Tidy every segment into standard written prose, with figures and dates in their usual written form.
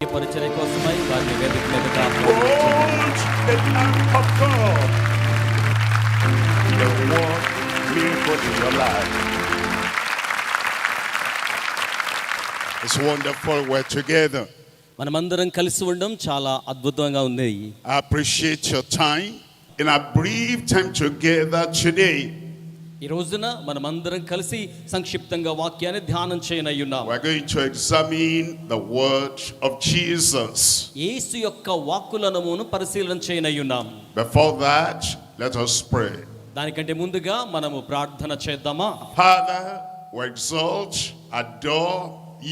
ఎట్టి పరిచర్య కోసమై వారిని వేదిక మీదకి Hold the lamp of God. The word miracle in your life. It's wonderful we're together. మనమందరం కలిసి ఉండడం చాలా అద్భుతంగా ఉంది. I appreciate your time in our brief time together today. ఈ రోజున మనమందరం కలిసి సంక్షిప్తంగా వాక్యాన్ని ధ్యానం చేయనయ్యున్నాం. We're going to examine the word of Jesus. యేసు యొక్క వాక్కులను పరిశీలన చేయనయ్యున్నాం. Before that, let us pray. దానికంటే ముందుగా మనము ప్రార్థన చేద్దామా? Father, we exalt, adore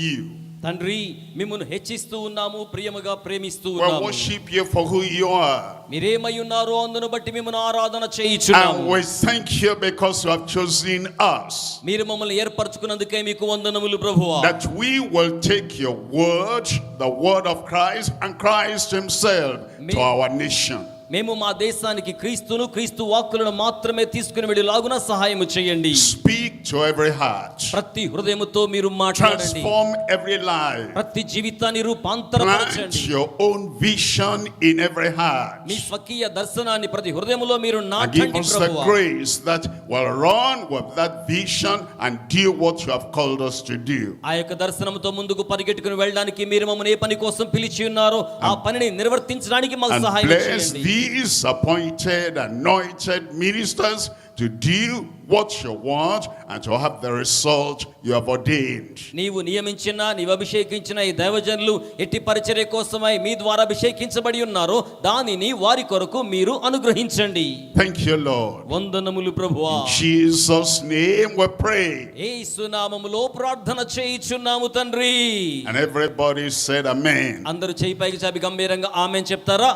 you. తండ్రి, మిమ్మును హెచ్చిస్తూ ఉన్నాము, ప్రియముగా ప్రేమిస్తూ We ఉన్నాము. worship you for who you are. మీరేమై ఉన్నారో అందును బట్టి మిమ్మును ఆరాధన చేయుచున్నాము. And we thank you because you have chosen us. మీరు మమ్మల్ని ఏర్పరచుకున్నందుకే మీకు వందనములు ప్రభువా. That we will take your word, the word of Christ and Christ himself to our nation. మేము మా దేశానికి క్రీస్తును, క్రీస్తు వాక్కులను మాత్రమే తీసుకుని వెళ్ళేలాగున సహాయము చేయండి. Speak to every heart. ప్రతి హృదయముతో మీరు మాట్లాడండి. Transform every life. ప్రతి జీవితాన్ని Plant రూపాంతరపరచండి. your own vision in every heart. మీ స్వకీయ దర్శనాన్ని ప్రతి హృదయములో మీరు And give నాటండి us the ప్రభువా. grace that will run with that vision and do what you have called us to do. ఆ యొక్క దర్శనంతో ముందుకు పరిగెట్టుకుని వెళ్ళడానికి మీరు మమ్మల్ని ఏ పని కోసం పిలిచి ఉన్నారో ఆ పనిని నిర్వర్తించడానికి మాకు And సహాయం bless చేయండి. these appointed, anointed ministers to do what you want and to have the result you have ordained. నీవు నియమించిన, నీవు అభిషేకించిన ఈ దైవజనులు ఎట్టి పరిచర్య కోసమై మీ ద్వారా అభిషేకించబడి ఉన్నారో దానిని వారి కొరకు మీరు అనుగ్రహించండి. Thank you, Lord. వందనములు ప్రభువా. In Jesus' name we pray. యేసు నామములో ప్రార్థన చేయుచున్నాము తండ్రి. And everybody said amen. అందరూ చేయి పైకి చాపి గంభీరంగా ఆమేన్ చెప్తారా?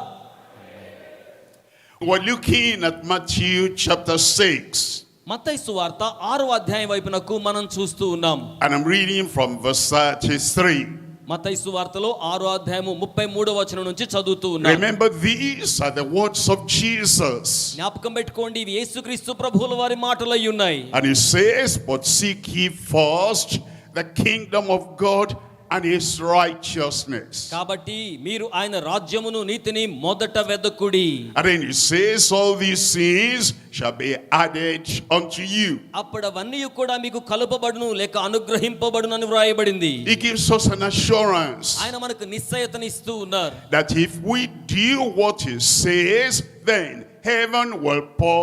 We're looking at Matthew chapter 6. మత్తయి సువార్త 6వ అధ్యాయం వైపునకు మనం చూస్తూ ఉన్నాం. And I'm reading from verse 33. మత్తయి సువార్తలో 6వ అధ్యాయము 33వ వచనం నుంచి చదువుతూ ఉన్నాం. Remember, these are the words of Jesus. జ్ఞాపకం పెట్టుకోండి, ఇవి యేసుక్రీస్తు ప్రభువుల వారి మాటలై ఉన్నాయి. And he says, but seek ye first the kingdom of God and his righteousness. కాబట్టి మీరు ఆయన రాజ్యమును నీతిని మొదట వెదకుడి. And then he says, all these things shall be added unto you. అప్పుడవన్నీ కూడా మీకు కలుపబడును లేక అనుగ్రహింపబడును అని వ్రాయబడింది. He gives us an assurance ఆయన మనకు నిశ్చయతనిస్తూ ఉన్నారు. that if we do what he says, then heaven will pour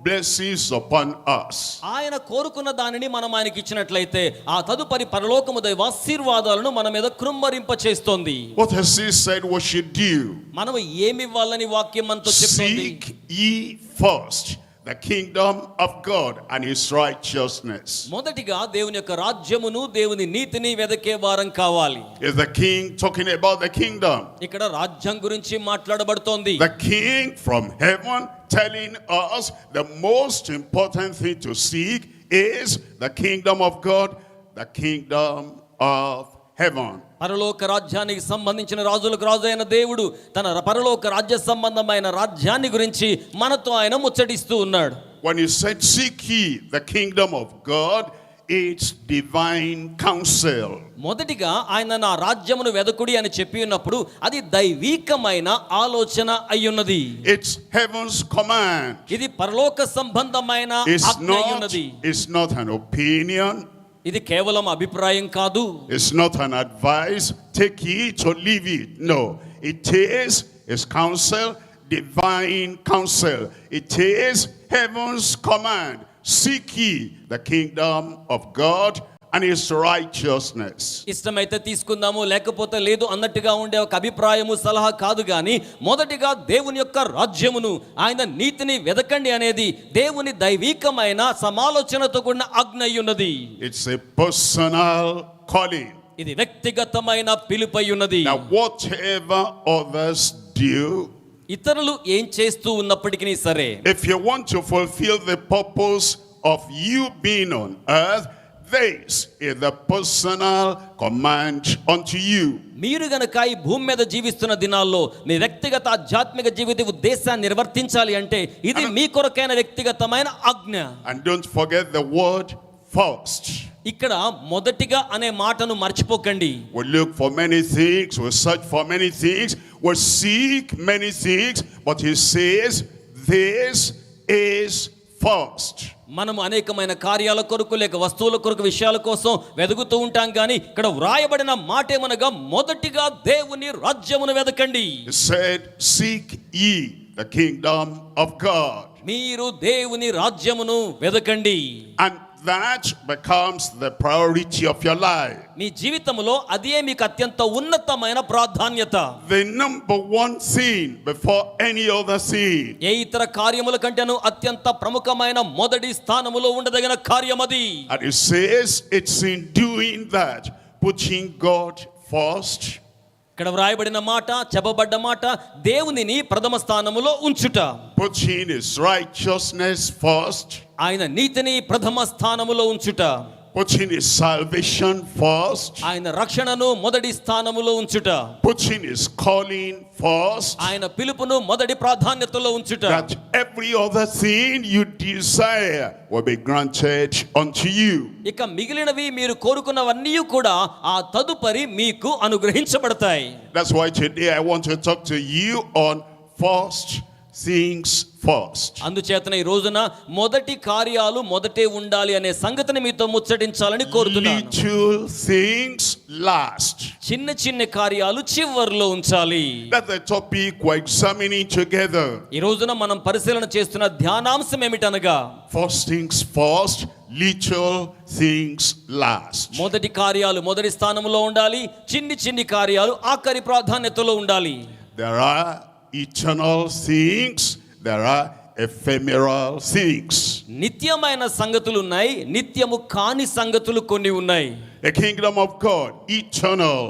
blessings upon us. ఆయన కోరుకున్న దానిని మనం ఆయనకి ఇచ్చినట్లయితే ఆ తదుపరి పరలోకము దైవ ఆశీర్వాదాలను మన మీద కృమ్మరింప చేస్తోంది. What has he said we should do? మనం ఏమి ఇవ్వాలని వాక్యం మనతో చెప్తోంది? Seek ye first the kingdom of God and his righteousness. మొదటిగా దేవుని యొక్క రాజ్యమును, దేవుని నీతిని వెదకే వారం కావాలి. Is the king talking about the kingdom? ఇక్కడ రాజ్యం గురించి మాట్లాడబడుతోంది. The king from heaven telling us the most important thing to seek is the kingdom of God, the kingdom of heaven. పరలోక రాజ్యానికి సంబంధించిన రాజులకు రాజు అయిన దేవుడు తన పరలోక రాజ్య సంబంధమైన రాజ్యాన్ని గురించి మనతో ఆయన ముచ్చటిస్తూ ఉన్నాడు. When he said seek ye the kingdom of God, it's divine counsel. మొదటిగా ఆయన నా రాజ్యమును వెదకుడి అని చెప్పి ఉన్నప్పుడు అది దైవికమైన ఆలోచన అయ్యున్నది. It's heaven's command. ఇది పరలోక సంబంధమైన ఆజ్ఞ అయ్యున్నది. It's not an opinion. ఇది కేవలం అభిప్రాయం కాదు. It's not an advice, take it or leave it. No, it is his counsel, divine counsel. It is heaven's command. Seek ye the kingdom of God and his righteousness. ఇష్టమైతే తీసుకుందాము, లేకపోతే లేదు అన్నట్టుగా ఉండే ఒక అభిప్రాయము, సలహా కాదు గాని మొదటిగా దేవుని యొక్క రాజ్యమును, ఆయన నీతిని వెదకండి అనేది దేవుని దైవికమైన సమాలోచనతో కూడిన ఆజ్ఞ అయ్యున్నది. It's a personal calling. ఇది వ్యక్తిగతమైన పిలుపై ఉన్నది. Now whatever others do, ఇతరులు ఏం చేస్తూ ఉన్నప్పటికీ సరే, if you want to fulfill the purpose of you being on earth, this is the personal command unto you. మీరు గనక ఈ భూమి మీద జీవిస్తున్న దినాల్లో మీ వ్యక్తిగత ఆధ్యాత్మిక జీవిత ఉద్దేశాన్ని నిర్వర్తించాలి అంటే ఇది మీ కొరకైన వ్యక్తిగతమైన ఆజ్ఞ. And don't forget the word first. ఇక్కడ మొదటిగా అనే మాటను మర్చిపోకండి. We look for many things, we search for many things, we seek many things, but he says this is first. మనము అనేకమైన కార్యాల కొరకు లేక వస్తువుల కొరకు విషయాల కోసం వెదుగుతూ ఉంటాం కానీ ఇక్కడ వ్రాయబడిన మాట ఏమనగా మొదటిగా దేవుని రాజ్యమును వెదకండి. He said, seek ye the kingdom of God. మీరు దేవుని రాజ్యమును వెదకండి. And that becomes the priority of your life. మీ జీవితంలో అదే మీకు అత్యంత ఉన్నతమైన ప్రాధాన్యత. The number one thing before any other thing. ఏ ఇతర కార్యముల కంటేను అత్యంత ప్రముఖమైన మొదటి స్థానములో ఉండదగిన కార్యమది. And it says it's in doing that, putting God first. ఇక్కడ వ్రాయబడిన మాట, చెప్పబడ్డ మాట దేవునిని ప్రథమ స్థానములో ఉంచుట. Putting his righteousness first. ఆయన నీతిని ప్రథమ స్థానములో ఉంచుట. Putting his salvation first. ఆయన రక్షణను మొదటి స్థానములో ఉంచుట. Putting his calling first. ఆయన పిలుపును మొదటి ప్రాధాన్యతలో ఉంచుట. That every other thing you desire will be granted unto you. ఇక మిగిలినవి మీరు కోరుకున్నవన్నీ కూడా ఆ తదుపరి మీకు అనుగ్రహించబడతాయి. That's why today I want to talk to you on first things first. అందుచేతన ఈ రోజున మొదటి కార్యాలు మొదటే ఉండాలి అనే సంగతిని మీతో ముచ్చటించాలని కోరుతున్నాను. Little things last. చిన్న చిన్న కార్యాలు చివర్లో ఉంచాలి. That's the topic we're examining together. ఈ రోజున మనం పరిశీలన చేస్తున్న ధ్యానాంశం ఏమిటనగా First things first, little things last. మొదటి కార్యాలు మొదటి స్థానంలో ఉండాలి, చిన్ని చిన్ని కార్యాలు ఆఖరి ప్రాధాన్యతలో ఉండాలి. There are eternal things, there are ephemeral things. నిత్యమైన సంగతులు ఉన్నాయి, నిత్యము కాని సంగతులు కొన్ని ఉన్నాయి. The kingdom of God, eternal.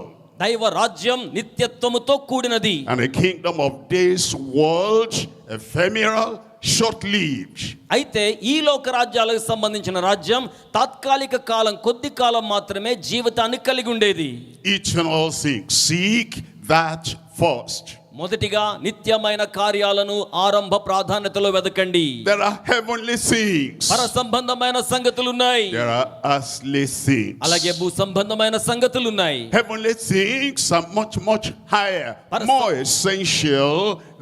దైవ రాజ్యం నిత్యత్వముతో కూడినది. And the kingdom of this world, ephemeral, short-lived. అయితే ఈ లోక రాజ్యాలకు సంబంధించిన రాజ్యం తాత్కాలిక కాలం, కొద్ది కాలం మాత్రమే జీవితాన్ని కలిగి ఉండేది. Eternal things, seek that first. మొదటిగా నిత్యమైన కార్యాలను ఆరంభ ప్రాధాన్యతలో వెదకండి. There are heavenly things. పర సంబంధమైన సంగతులు ఉన్నాయి. There are earthly things. అలాగే భూ సంబంధమైన సంగతులు ఉన్నాయి. Heavenly things are much, much higher, more essential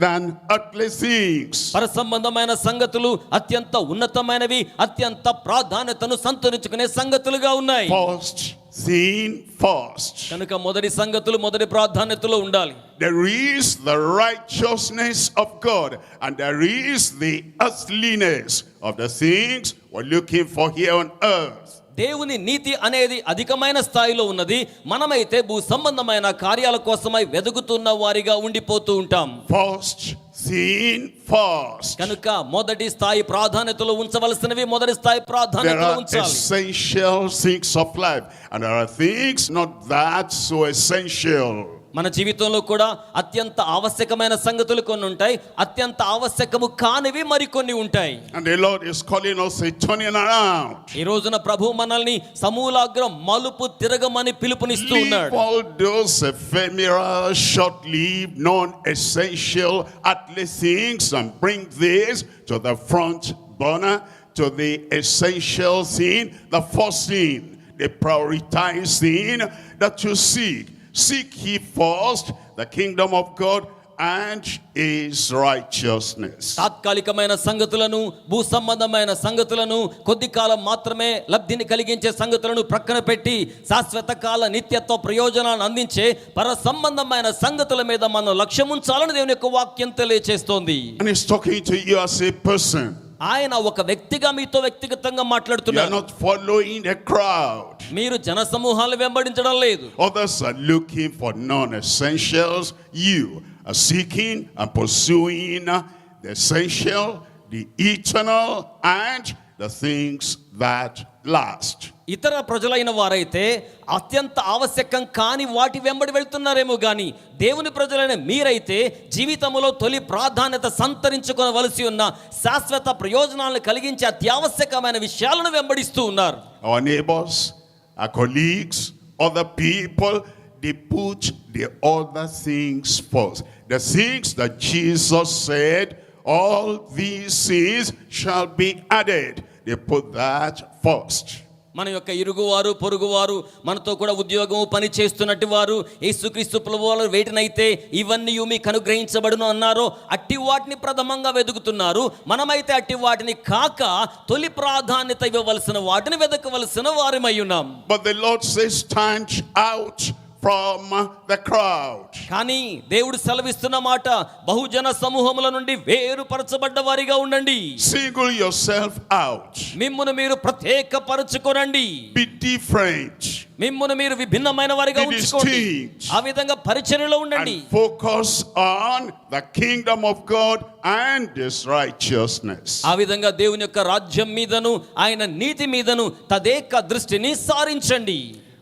than earthly things. పర సంబంధమైన సంగతులు అత్యంత ఉన్నతమైనవి, అత్యంత ప్రాధాన్యతను సంతరించుకునే సంగతులుగా ఉన్నాయి. First thing first. కనుక మొదటి సంగతులు మొదటి ప్రాధాన్యతలో ఉండాలి. There is the righteousness of God, and there is the earthliness of the things we're looking for here on earth. దేవుని నీతి అనేది అధికమైన స్థాయిలో ఉన్నది. మనమైతే భూ సంబంధమైన కార్యాల కోసమై వెదుగుతున్న వారిగా ఉండిపోతూ ఉంటాం. First thing first. కనుక మొదటి స్థాయి ప్రాధాన్యతలో ఉంచవలసినవి మొదటి స్థాయి There ప్రాధాన్యతలో are ఉంచాలి. essential things of life, and there are things not that so essential. మన జీవితంలో కూడా అత్యంత ఆవశ్యకమైన సంగతులు కొన్ని ఉంటాయి, అత్యంత ఆవశ్యకము కానివి మరికొన్ని ఉంటాయి. And the Lord is calling us a turning around. ఈ రోజున ప్రభు మనల్ని సమూలాగ్రం మలుపు తిరగమని పిలుపునిస్తూ Leave ఉన్నాడు. all those ephemeral, short-lived, non-essential, earthly things and bring this to the front burner, to the essential thing, the first thing, the prioritized thing that you seek. Seek ye first the kingdom of God and his righteousness. తాత్కాలికమైన సంగతులను, భూ సంబంధమైన సంగతులను, కొద్ది కాలం మాత్రమే లబ్ధిని కలిగించే సంగతులను ప్రక్కన పెట్టి శాశ్వత కాల నిత్యత్వ ప్రయోజనాలను అందించే పర సంబంధమైన సంగతుల మీద మనం లక్ష్యం ఉంచాలని దేవుని యొక్క వాక్యం తెలియజేస్తోంది. And he's talking to you as a person. ఆయన ఒక వ్యక్తిగా మీతో వ్యక్తిగతంగా You are మాట్లాడుతున్నారు. not following a crowd. మీరు జన సమూహాలు వెంబడించడం లేదు. Others are looking for non-essentials. You are seeking and pursuing the essential, the eternal, and the things that last. ఇతర ప్రజలైన వారైతే అత్యంత ఆవశ్యకం కాని వాటి వెంబడి వెళ్తున్నారేమో గాని దేవుని ప్రజలైన మీరైతే జీవితంలో తొలి ప్రాధాన్యత సంతరించుకోవలసి ఉన్న శాశ్వత ప్రయోజనాలను కలిగించే అత్యావశ్యకమైన విషయాలను వెంబడిస్తూ ఉన్నారు. Our neighbors, our colleagues, other people, they put the other things first. The things that Jesus said, all these things shall be added. They put that first. మన యొక్క ఇరుగువారు పొరుగువారు మనతో కూడా ఉద్యోగము పని చేస్తున్నట్టు వారు యేసుక్రీస్తు ప్రభువారు వేటినైతే ఇవన్నీ మీకు అనుగ్రహించబడును అన్నారో అట్టి వాటిని ప్రథమంగా వెతుకుతున్నారు. మనమైతే అట్టి వాటిని కాక తొలి ప్రాధాన్యత ఇవ్వవలసిన వాటిని వెతకవలసిన వారిమై ఉన్నాం. But the Lord says, stand out from the crowd. కానీ దేవుడు సెలవిస్తున్న మాట, బహుజన సమూహముల నుండి వేరుపరచబడ్డ వారిగా ఉండండి. Single yourself out. మిమ్మును మీరు ప్రత్యేకపరచుకోనండి. Be different. మిమ్మును మీరు విభిన్నమైన వారిగా Be ఉంచుకోండి. distinct. ఆ విధంగా పరిచర్యలో ఉండండి. And focus on the kingdom of God and His righteousness. ఆ విధంగా దేవుని యొక్క రాజ్యం మీదను ఆయన నీతి మీదను తదేక దృష్టిని సారించండి.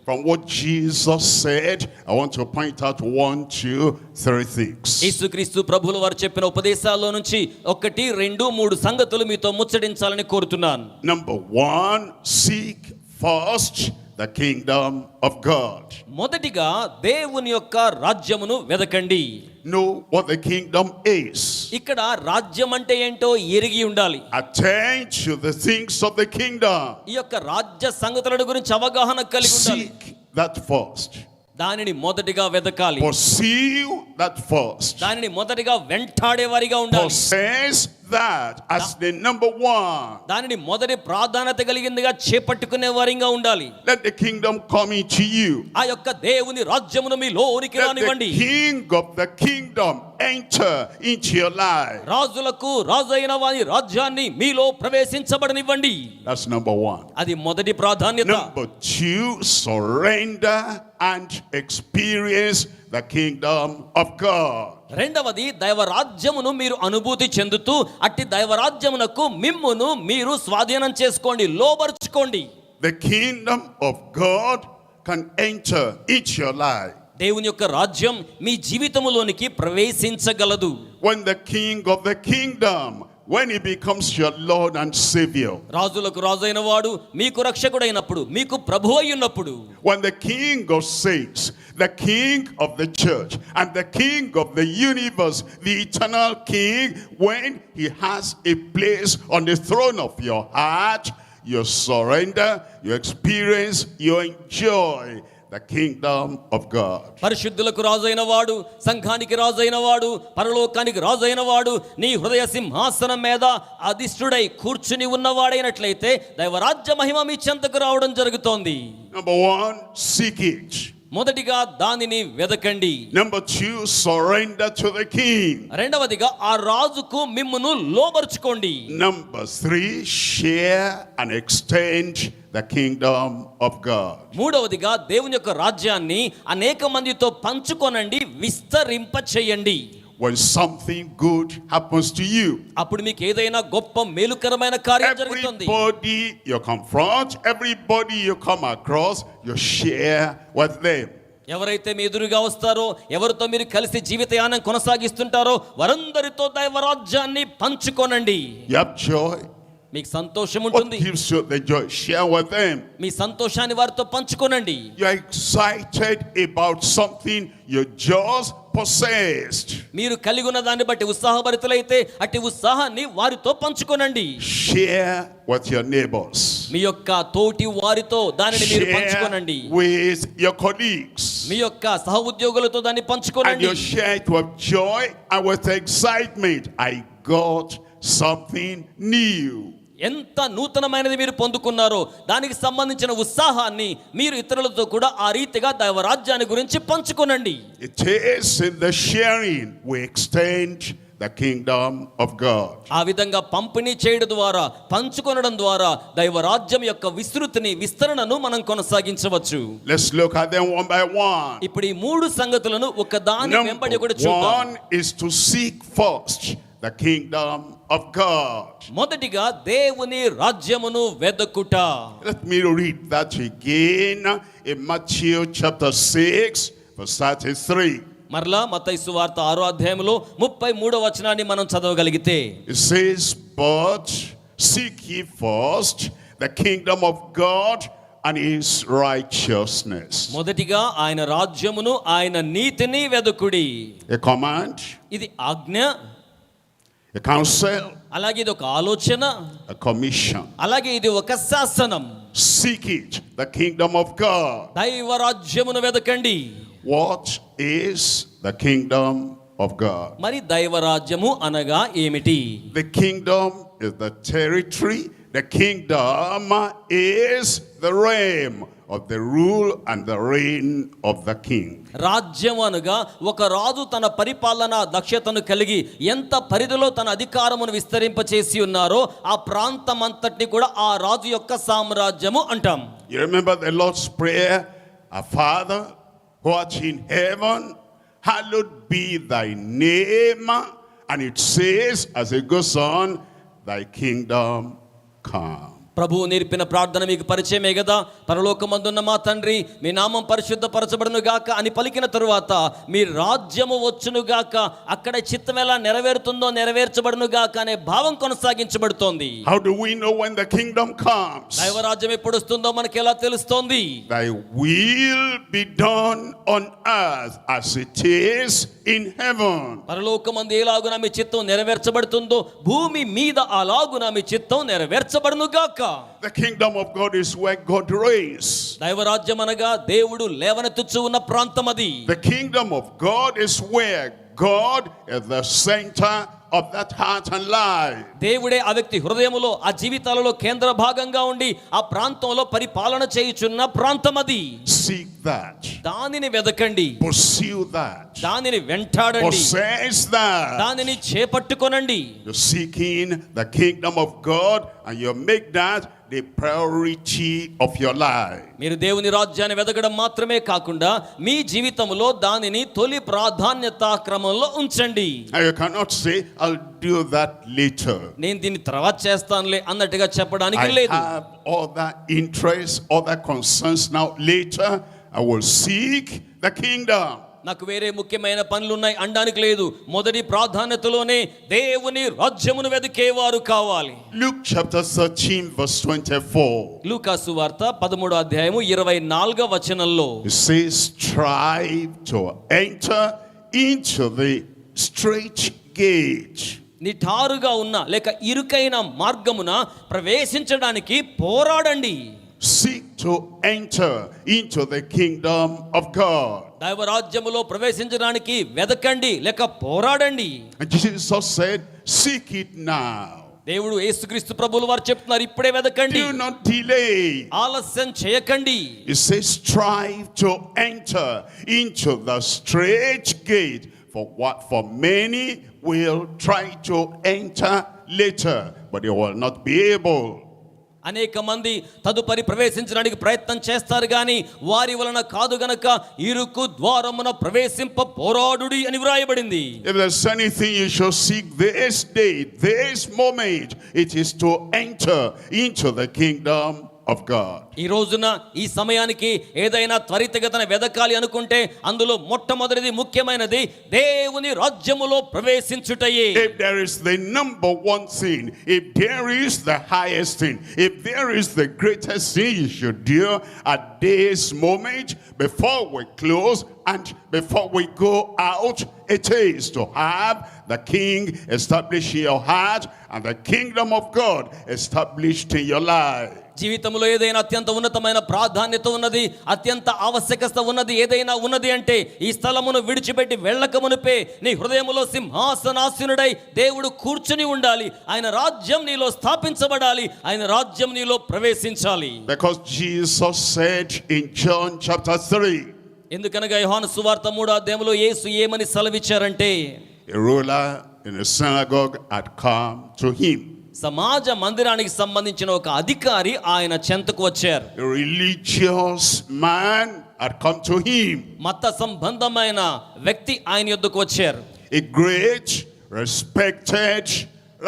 From what Jesus said, I want to point out 1, 2, 3 things. యేసుక్రీస్తు ప్రభువుల వారు చెప్పిన ఉపదేశాల్లో నుంచి 1, 2, 3 సంగతులు మీతో ముచ్చటించాలని కోరుతున్నాను. Number 1, seek first the kingdom of God. మొదటిగా దేవుని యొక్క రాజ్యమును వెదకండి. Know what the kingdom is. ఇక్కడ రాజ్యం అంటే ఏంటో ఎరిగి ఉండాలి. Attend to the things of the kingdom. ఈ యొక్క రాజ్య సంగతుల గురించి అవగాహన కలిగి ఉండాలి. Seek that first. దానిని మొదటిగా వెదకాలి. Pursue that first. దానిని మొదటిగా వెంటాడే వారిగా ఉండాలి. Possess that as the number 1. దానిని మొదటి ప్రాధాన్యత కలిగిందిగా చేపట్టుకునే వారిగా ఉండాలి. Let the kingdom come into you. ఆ యొక్క దేవుని రాజ్యమును మీలోనికి Let the రానివ్వండి. king of the kingdom enter into your life. రాజులకు రాజైన వారి రాజ్యాన్ని మీలో ప్రవేశించబడనివ్వండి. That's number 1. అది మొదటి ప్రాధాన్యత. Number 2, surrender and experience the kingdom of God. రెండవది దైవరాజ్యమును మీరు అనుభూతి చెందుతూ అట్టి దైవరాజ్యమునకు మిమ్మును మీరు స్వాధీనం చేసుకోండి, లోబర్చుకోండి. The kingdom of God can enter into your life. దేవుని యొక్క రాజ్యం మీ జీవితములోనికి ప్రవేశించగలదు. When the king of the kingdom, when he becomes your Lord and Savior. రాజులకు రాజైన వాడు మీకు రక్షకుడైనప్పుడు, మీకు ప్రభువు అయ్యున్నప్పుడు. When the king of saints, the king of the church and the king of the universe, the eternal king, when he has a place on the throne of your heart, you surrender, you experience, you enjoy the kingdom of God. పరిశుద్ధులకు రాజైన వాడు, సంఘానికి రాజైన వాడు, పరలోకానికి రాజైన వాడు నీ హృదయ సింహాసనం మీద అధిష్ఠుడై కూర్చుని ఉన్నవాడైనట్లయితే దైవరాజ్య మహిమ మీ చెంతకు రావడం జరుగుతోంది. Number 1, seek it. మొదటిగా దానిని వెదకండి. Number 2, surrender to the king. రెండవదిగా ఆ రాజుకు మిమ్మును లోబర్చుకోండి. Number 3, share and extend the kingdom of God. మూడవదిగా దేవుని యొక్క రాజ్యాన్ని అనేక మందితో పంచుకొనండి, విస్తరింప చేయండి. When something good happens to you, అప్పుడు మీకు ఏదైనా గొప్ప మేలుకరమైన కార్యం జరుగుతుంది. everybody you confront, everybody you come across, you share with them. ఎవరైతే మీ ఎదురుగా వస్తారో, ఎవరితో మీరు కలిసి జీవితయానం కొనసాగిస్తుంటారో వారందరితో దైవరాజ్యాన్ని పంచుకోనండి. You have joy. మీకు సంతోషం What ఉంటుంది. gives you the joy? Share with them. మీ సంతోషాన్ని వారితో పంచుకోనండి. You are excited about something you just possessed. మీరు కలిగి ఉన్న దాన్ని బట్టి ఉత్సాహభరితులైతే అట్టి ఉత్సాహాన్ని వారితో పంచుకోనండి. Share with your neighbors. మీ యొక్క తోటి వారితో దానిని మీరు పంచుకోనండి. Share with your colleagues. మీ యొక్క సహ ఉద్యోగులతో దాన్ని And పంచుకోనండి. you share it with joy and with excitement. I got something new. ఎంత నూతనమైనది మీరు పొందుకున్నారో దానికి సంబంధించిన ఉత్సాహాన్ని మీరు ఇతరులతో కూడా ఆ రీతిగా దైవరాజ్యాన్ని గురించి పంచుకోనండి. It is in the sharing we extend the kingdom of God. ఆ విధంగా పంపిణీ చేయడం ద్వారా, పంచుకొనడం ద్వారా దైవరాజ్యం యొక్క విస్తరణను మనం కొనసాగించవచ్చు. Let's look at them one by one. ఇప్పుడు ఈ మూడు సంగతులను ఒక దాని వెంబడి కూడా Number చూద్దాం. 1 is to seek first the kingdom of God. మొదటిగా దేవుని రాజ్యమును వెదకుట. Let me read that again in Matthew chapter 6 verse 33. మరలా మత్తయి సువార్త 6వ అధ్యాయములో 33వ వచనాన్ని మనం చదవగలిగితే It says, but seek ye first the kingdom of God and his righteousness. మొదటిగా ఆయన రాజ్యమును ఆయన నీతిని వెదకుడి. A command, ఇది ఆజ్ఞ, a counsel, అలాగే ఇది ఒక ఆలోచన, a commission. అలాగే ఇది ఒక శాసనం. seek it, the kingdom of God. దైవ రాజ్యమును వెదకండి. What is the kingdom of God? మరి దైవ రాజ్యము అనగా ఏమిటి? The kingdom is the territory. The kingdom is the realm of the rule and the reign of the king. రాజ్యం అనగా ఒక రాజు తన పరిపాలన దక్షతను కలిగి ఎంత పరిధిలో తన అధికారమును విస్తరింపచేసి ఉన్నారో ఆ ప్రాంతం అంతటిని కూడా ఆ రాజు యొక్క సామ్రాజ్యము అంటాం. You remember the Lord's prayer, our Father who art in heaven, hallowed be thy name. And it says as it goes on, thy kingdom come. ప్రభువు నేర్పిన ప్రార్థన మీకు పరిచయమే కదా. పరలోకమందున్న మా తండ్రి, మీ నామం పరిశుద్ధపరచబడును గాక అని పలికిన తరువాత మీ రాజ్యము వచ్చును గాక, అక్కడ చిత్తం ఎలా నెరవేరుతుందో నెరవేర్చబడును గాక అనే భావం కొనసాగించబడుతోంది. How do we know when the kingdom comes? దైవరాజ్యం ఎప్పుడు వస్తుందో మనకి ఎలా తెలుస్తోంది? Thy will be done on earth as it is in heaven. పరలోకమందు ఎలాగున మీ చిత్తం నెరవేర్చబడుతుందో భూమి మీద అలాగున మీ చిత్తం నెరవేర్చబడును గాక. The kingdom of God is where God reigns. దైవరాజ్యం అనగా దేవుడు లేవనెత్తుచు ఉన్న ప్రాంతం అది. The kingdom of God is where God is the center of that heart and life. దేవుడే ఆ వ్యక్తి హృదయములో ఆ జీవితాలలో కేంద్ర భాగంగా ఉండి ఆ ప్రాంతంలో పరిపాలన చేయుచున్న ప్రాంతం అది. Seek that. దానిని వెదకండి. Pursue that. దానిని వెంటాడండి. Possess that. దానిని చేపట్టుకొనండి. You're seeking the kingdom of God and you make that the priority of your life. మీరు దేవుని రాజ్యాన్ని వెదకడం మాత్రమే కాకుండా మీ జీవితంలో దానిని తొలి ప్రాధాన్యత క్రమంలో ఉంచండి. And you cannot say, I'll do that later. నేను దీన్ని తర్వాత చేస్తానులే అన్నట్టుగా చెప్పడానికి I లేదు. have other interests, other concerns now. Later, I will seek the kingdom. నాకు వేరే ముఖ్యమైన పనులు ఉన్నాయి అనడానికి లేదు. మొదటి ప్రాధాన్యతలోనే దేవుని రాజ్యమును వెదికేవారు కావాలి. Luke chapter 13 verse 24. లూకా సువార్త 13వ అధ్యాయము 24వ వచనంలో It says, strive to enter into the straight gate. నిఠారుగా ఉన్న లేక ఇరుకైన మార్గమున ప్రవేశించడానికి పోరాడండి. Seek to enter into the kingdom of God. దైవ రాజ్యములో ప్రవేశించడానికి వెదకండి లేక పోరాడండి. And Jesus said, seek it now. దేవుడు యేసుక్రీస్తు ప్రభువుల వారు చెప్తున్నారు, ఇప్పుడే వెదకండి, Do not delay. ఆలస్యం చేయకండి. It says, strive to enter into the straight gate. For many will try to enter later, but they will not be able. అనేక మంది తదుపరి ప్రవేశించడానికి ప్రయత్నం చేస్తారు గాని వారి వలన కాదు గనక ఇరుకు ద్వారమున ప్రవేశింప పోరాడుడి అని వ్రాయబడింది. If there's anything you should seek this day, this moment, it is to enter into the kingdom of God. ఈ రోజున ఈ సమయానికి ఏదైనా త్వరితగతిన వెదకాలి అనుకుంటే అందులో మొట్టమొదటిది ముఖ్యమైనది దేవుని రాజ్యములో ప్రవేశించుటయే. If there is the number one thing, if there is the highest thing, if there is the greatest thing you should do at this moment before we close and before we go out, it is to have the king established in your heart and the kingdom of God established in your life. జీవితంలో ఏదైనా అత్యంత ఉన్నతమైన ప్రాధాన్యత ఉన్నది, అత్యంత ఆవశ్యకత ఉన్నది ఏదైనా ఉన్నది అంటే ఈ స్థలమును విడిచిపెట్టి వెళ్ళక మునిపే నీ హృదయములో సింహాసనాసీనుడై దేవుడు కూర్చుని ఉండాలి. ఆయన రాజ్యం నీలో స్థాపించబడాలి. ఆయన రాజ్యం నీలో ప్రవేశించాలి. Because Jesus said in John chapter 3, ఎందుకనగా యోహాను సువార్త 3వ అధ్యాయంలో యేసు ఏమని సెలవిచ్చారంటే, a ruler in a synagogue had come to him. సమాజ మందిరానికి సంబంధించిన ఒక అధికారి ఆయన చెంతకు వచ్చారు. A religious man had come to him. మత సంబంధమైన వ్యక్తి ఆయన యొద్దకు వచ్చారు. A great respected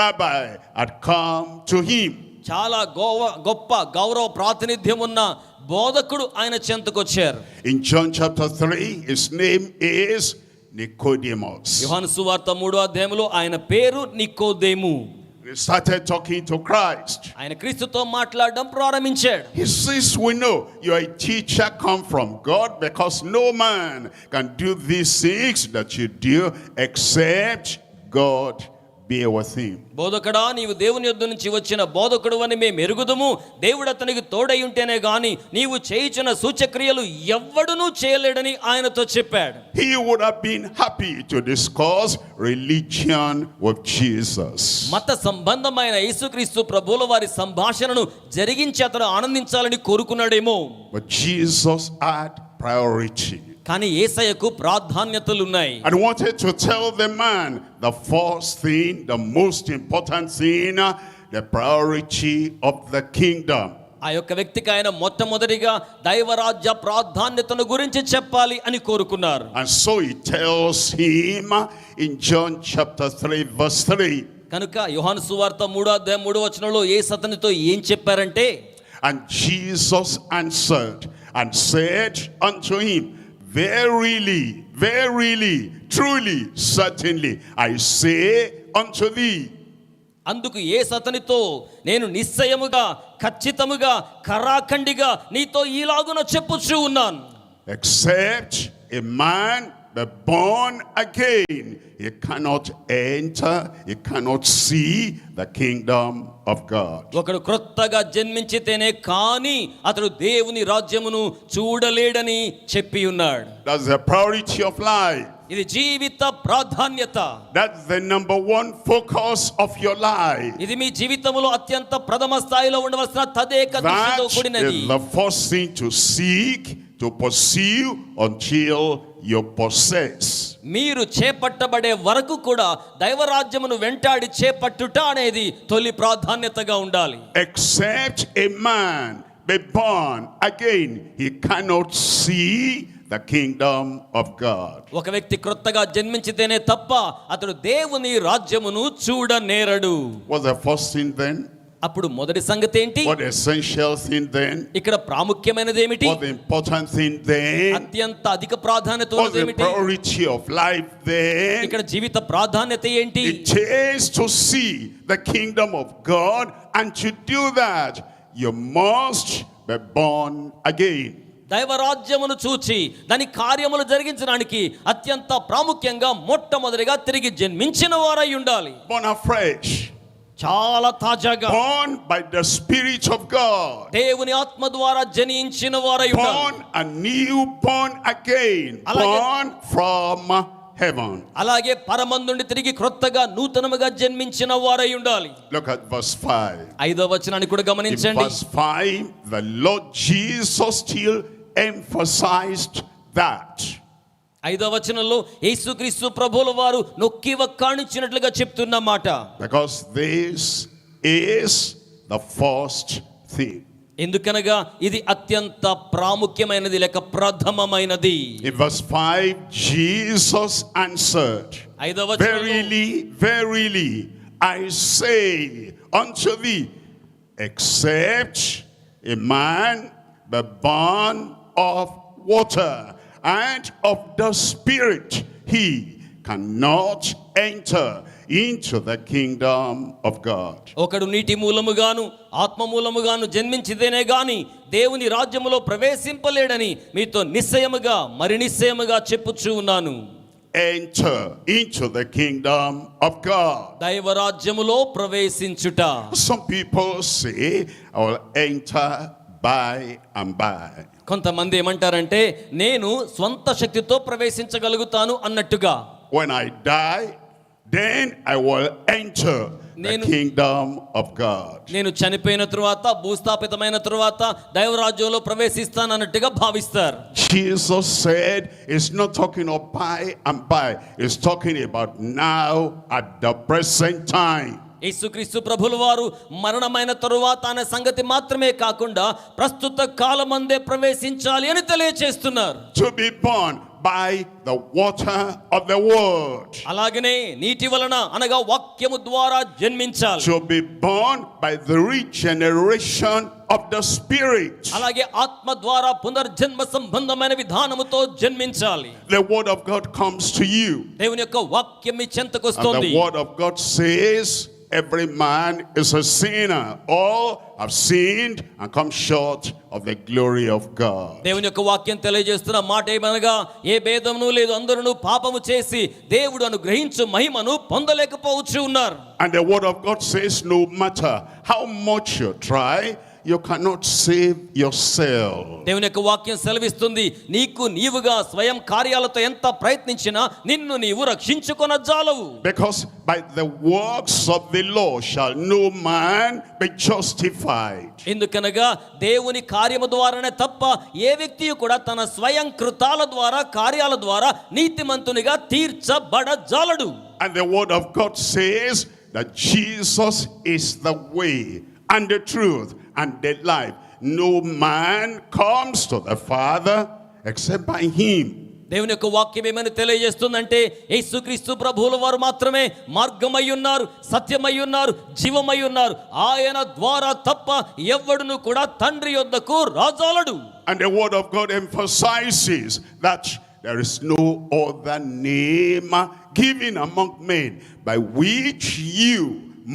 rabbi had come to him. చాలా గొప్ప గౌరవ ప్రాతినిధ్యం ఉన్న బోధకుడు ఆయన చెంతకు వచ్చారు. In John chapter 3, his name is Nicodemus. యోహాను సువార్త 3వ అధ్యాయంలో ఆయన పేరు నికోదేము. He started talking to Christ. ఆయన క్రీస్తుతో మాట్లాడడం ప్రారంభించాడు. He says, we know you are a teacher come from God, because no man can do these things that you do except God bear with him. బోధకుడా నీవు దేవుని యొద్ద నుంచి వచ్చిన బోధకుడు అని మేము ఎరుగుదుము, దేవుడు అతనికి తోడై ఉంటేనే గాని నీవు చేయుచున్న సూచక్రియలు ఎవ్వడునూ చేయలేడని ఆయనతో చెప్పాడు. He would have been happy to discuss religion with Jesus. మత సంబంధమైన యేసుక్రీస్తు ప్రభువుల వారి సంభాషణను జరిగించి అతను ఆనందించాలని కోరుకున్నాడేమో. But Jesus had priority. కానీ యేసయ్యకు ప్రాధాన్యతలు ఉన్నాయి. And wanted to tell the man the first thing, the most important thing, the priority of the kingdom. ఆ యొక్క వ్యక్తికి ఆయన మొట్టమొదటిగా దైవరాజ్య ప్రాధాన్యతను గురించి చెప్పాలి అని కోరుకున్నారు. And so he tells him in John chapter 3 verse 3. కనుక యోహాను సువార్త 3:3 యేసు అతనితో ఏం చెప్పారంటే, And Jesus answered and said unto him, Verily, verily, truly, certainly, I say unto thee. అందుకు యేసు అతనితో, నేను నిశ్చయముగా ఖచ్చితముగా ఖరాఖండిగా నీతో ఈలాగున చెప్పుచూ ఉన్నాను. Except a man be born again, he cannot enter, he cannot see the kingdom of God. ఒకడు క్రొత్తగా జన్మించితేనే కానీ అతడు దేవుని రాజ్యమును చూడలేడని చెప్పి ఉన్నాడు. That's the priority of life. ఇది జీవిత ప్రాధాన్యత. That's the number one focus of your life. ఇది మీ జీవితంలో అత్యంత ప్రథమ స్థాయిలో ఉండవలసిన తదేక దృష్టితో That కూడినది. is the first thing to seek, to pursue until you possess. మీరు చేపట్టబడే వరకు కూడా దైవరాజ్యమును వెంటాడి చేపట్టుట అనేది తొలి ప్రాధాన్యతగా ఉండాలి. Except a man be born again, he cannot see the kingdom of God. ఒక వ్యక్తి క్రొత్తగా జన్మించితేనే తప్ప అతడు దేవుని రాజ్యమును చూడనేరడు. What's the first thing then? అప్పుడు మొదటి సంగతి ఏంటి? What the essential thing then? ఇక్కడ ప్రాముఖ్యమైనది ఏమిటి? What the important thing then? అత్యంత అధిక ప్రాధాన్యత What's ఉన్నది the ఏమిటి? priority of life then? ఇక్కడ జీవిత ప్రాధాన్యత ఏంటి? It is to see the kingdom of God, and to do that you must be born again. దైవరాజ్యమును చూచి దాని కార్యములు జరిగించడానికి అత్యంత ప్రాముఖ్యంగా మొట్టమొదటిగా తిరిగి జన్మించిన వారై ఉండాలి. Born afresh. చాలా తాజాగా. Born by the Spirit of God. దేవుని ఆత్మ ద్వారా జనించిన వారై ఉండాలి. Born anew, born again. Born from heaven. అలాగే పరమందు నుండి తిరిగి క్రొత్తగా నూతనముగా జన్మించిన వారై ఉండాలి. Look at verse 5. 5వ వచనాన్ని కూడా In గమనించండి. verse 5, the Lord Jesus still emphasized that. 5వ వచనంలో యేసుక్రీస్తు ప్రభువుల వారు నొక్కి వక్కాణించినట్లుగా చెప్తున్న మాట. Because this is the first thing. ఎందుకనగా ఇది అత్యంత ప్రాముఖ్యమైనది లేక ప్రథమమైనది. In verse 5, Jesus answered, 5వ వచనంలో Verily, verily, I say unto thee, except a man be born of water and of the Spirit, he cannot enter into the kingdom of God. ఒకడు నీటి మూలముగాను ఆత్మ మూలముగాను జన్మించితేనే గాని దేవుని రాజ్యములో ప్రవేశింపలేడని మీతో నిశ్చయముగా మరి నిశ్చయముగా చెప్పుచూ ఉన్నాను. Enter into the kingdom of God. దైవరాజ్యములో ప్రవేశించుట. Some people say, I will enter by and by. కొంతమంది ఏమంటారంటే నేను స్వంత శక్తితో ప్రవేశించగలుగుతాను అన్నట్టుగా. When I die, then I will enter the kingdom of God. నేను చనిపోయిన తరువాత భూస్థాపితమైన తరువాత దైవరాజ్యంలో ప్రవేశిస్తాను అన్నట్టుగా భావిస్తారు. Jesus said it's not talking of by and by. It's talking about now at the present time. యేసుక్రీస్తు ప్రభుల వారు మరణమైన తరువాత అనే సంగతి మాత్రమే కాకుండా ప్రస్తుత కాలమందే ప్రవేశించాలి అని తెలియజేస్తున్నారు. To be born by the water of the word. అలాగనే నీటి వలన అనగా వాక్యము ద్వారా జన్మించాలి. To be born by the regeneration of the Spirit. అలాగే ఆత్మ ద్వారా పునర్జన్మ సంబంధమైన విధానముతో జన్మించాలి. The word of God comes to you. దేవుని యొక్క వాక్యం మీ చెంతకు And వస్తుంది. the word of God says, every man is a sinner. All have sinned and come short of the glory of God. దేవుని యొక్క వాక్యం తెలియజేస్తున్న మాట ఏమనగా ఏ భేదమును లేదు, అందరూ పాపము చేసి దేవుడు అనుగ్రహించు మహిమను పొందలేకపోవచ్చు ఉన్నారు. And the word of God says, no matter how much you try, you cannot save yourself. దేవుని యొక్క వాక్యం సెలవిస్తుంది, నీకు నీవుగా స్వయం కార్యాలతో ఎంత ప్రయత్నించినా నిన్ను నీవు రక్షించుకొనజాలవు. Because by the works of the law shall no man be justified. ఎందుకనగా దేవుని కార్యము ద్వారానే తప్ప ఏ వ్యక్తి కూడా తన స్వయం కృతాల ద్వారా కార్యాల ద్వారా నీతిమంతునిగా తీర్చబడజాలడు. And the word of God says that Jesus is the way and the truth and the life. No man comes to the Father except by him. దేవుని యొక్క వాక్యం ఏమని తెలియజేస్తుందంటే యేసుక్రీస్తు ప్రభువుల వారు మాత్రమే మార్గమై ఉన్నారు, సత్యమై ఉన్నారు, జీవమై ఉన్నారు. ఆయన ద్వారా తప్ప ఎవ్వడును కూడా తండ్రి యొద్దకు రాజాలడు. And the word of God emphasizes that there is no other name given among men by which you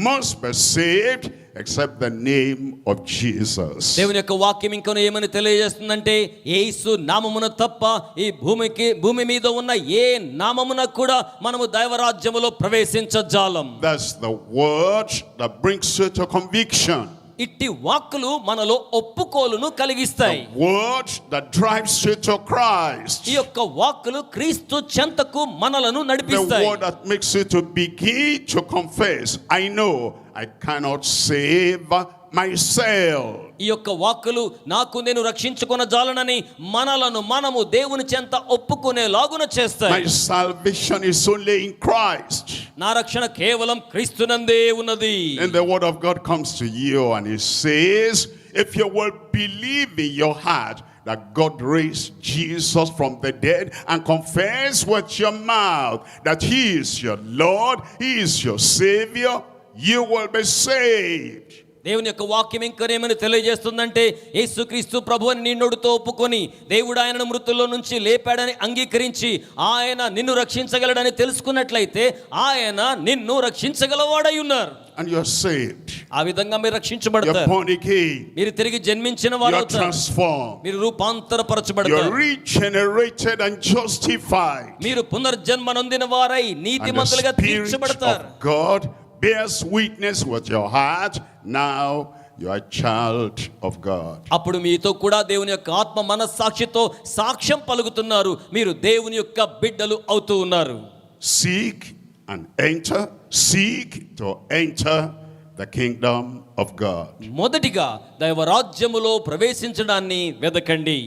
must be saved except the name of Jesus. దేవుని యొక్క వాక్యం ఇంకొన ఏమని తెలియజేస్తుందంటే యేసు నామమున తప్ప ఈ భూమి మీద ఉన్న ఏ నామమున కూడా మనము దైవరాజ్యములో ప్రవేశించజాలం. That's the word that brings you to conviction. ఇట్టి వాక్కులు మనలో ఒప్పుకోలును కలిగిస్తాయి. The word that drives you to Christ. ఈ యొక్క వాక్కులు క్రీస్తు చెంతకు మనలను The నడిపిస్తాయి. word that makes you to begin to confess, I know I cannot save myself. ఈ యొక్క వాక్కులు నాకు నేను రక్షించుకొనజాలనని మనము దేవుని చెంత ఒప్పుకునేలాగున చేస్తాయి. My salvation is only in Christ. నా రక్షణ కేవలం క్రీస్తునందే ఉన్నది. And the word of God comes to you and it says, if you will believe in your heart that God raised Jesus from the dead and confess with your mouth that he is your Lord, he is your Savior, you will be saved. దేవుని యొక్క వాక్యం ఇంకనేమని తెలియజేస్తుందంటే యేసుక్రీస్తు ప్రభువుని నీ నోటితో ఒప్పుకొని దేవుడు ఆయనను మృతుల్లో నుంచి లేపాడని అంగీకరించి ఆయన నిన్ను రక్షించగలడని తెలుసుకున్నట్లయితే ఆయన నిన్ను రక్షించగలవాడై ఉన్నారు. And you are saved. ఆ విధంగా మీరు You are రక్షించబడతారు. born again. మీరు తిరిగి జన్మించిన You వారు are అవుతారు. transformed. మీరు You are రూపాంతరపరచబడతారు. regenerated and justified. మీరు పునర్జన్మ నొందిన వారై And నీతిమంతులుగా the Spirit తీర్చబడతారు. of God bears witness with your heart. Now you are a child of God. అప్పుడు మీతో కూడా దేవుని యొక్క ఆత్మ మనస్సాక్షితో సాక్ష్యం పలుకుతున్నారు. మీరు దేవుని యొక్క బిడ్డలు అవుతూ ఉన్నారు. Seek and enter. Seek to enter the kingdom of God. మొదటిగా దైవరాజ్యములో ప్రవేశించడాన్ని వెదకండి.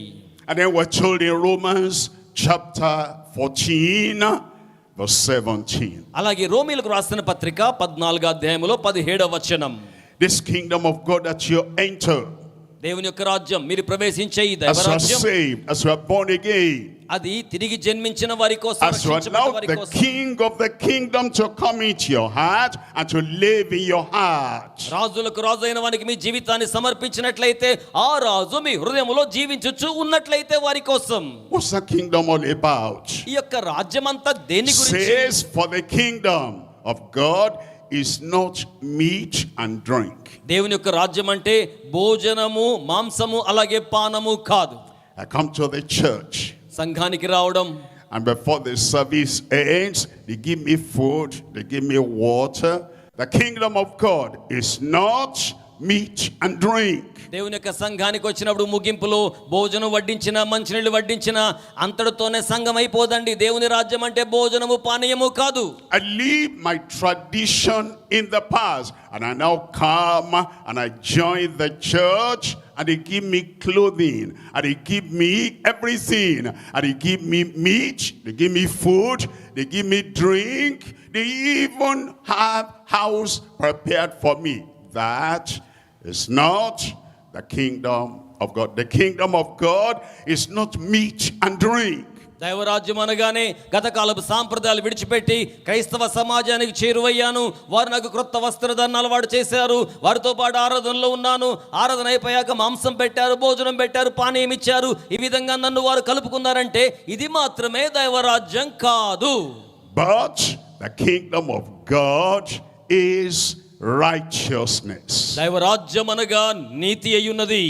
And then we're told in Romans chapter 14 verse 17. అలాగే రోమీయులకు రాసిన పత్రిక 14వ అధ్యాయములో 17వ వచనం. This kingdom of God that you enter, దేవుని యొక్క రాజ్యం మీరు ప్రవేశించే ఈ as you are దైవరాజ్యం saved, as you are born again, అది తిరిగి జన్మించిన వారి కోసం, as you రక్షించబడిన allow వారి the కోసం. king of the kingdom to come into your heart and to live in your heart. రాజులకు రాజు అయిన వానికి మీ జీవితాన్ని సమర్పించినట్లయితే ఆ రాజు మీ హృదయములో జీవించుచు ఉన్నట్లయితే వారి కోసం. What's the kingdom all about? ఈ యొక్క రాజ్యం అంతా దేని గురించి? Says, for the kingdom of God is not meat and drink. దేవుని యొక్క రాజ్యం అంటే భోజనము, మాంసము, అలాగే పానము కాదు. I come to the church, సంఘానికి రావడం, and before the service ends, they give me food, they give me water. The kingdom of God is not meat and drink. దేవుని యొక్క సంఘానికి వచ్చినప్పుడు ముగింపులో భోజనం వడ్డించిన, మంచినీళ్ళు వడ్డించిన అంతటితోనే సంఘం అయిపోదండి. దేవుని రాజ్యం అంటే భోజనము, పానీయము కాదు. I leave my tradition in the past and I now come and I join the church and they give me clothing and they give me everything and they give me meat, they give me food, they give me drink, they even have house prepared for me. That is not the kingdom of God. The kingdom of God is not meat and drink. దైవరాజ్యం అనగానే గతకాలపు సాంప్రదాయాలు విడిచిపెట్టి క్రైస్తవ సమాజానికి చేరువయ్యాను. వారు నాకు క్రొత్త వస్త్రధారణ అలవాటు చేశారు. వారితో పాటు ఆరాధనలో ఉన్నాను. ఆరాధన అయిపోయాక మాంసం పెట్టారు, భోజనం పెట్టారు, పానీయం ఇచ్చారు. ఈ విధంగా నన్ను వారు కలుపుకున్నారంటే ఇది మాత్రమే దైవరాజ్యం కాదు. But the kingdom of God is righteousness. దైవరాజ్యం అనగా నీతి అయ్యున్నది.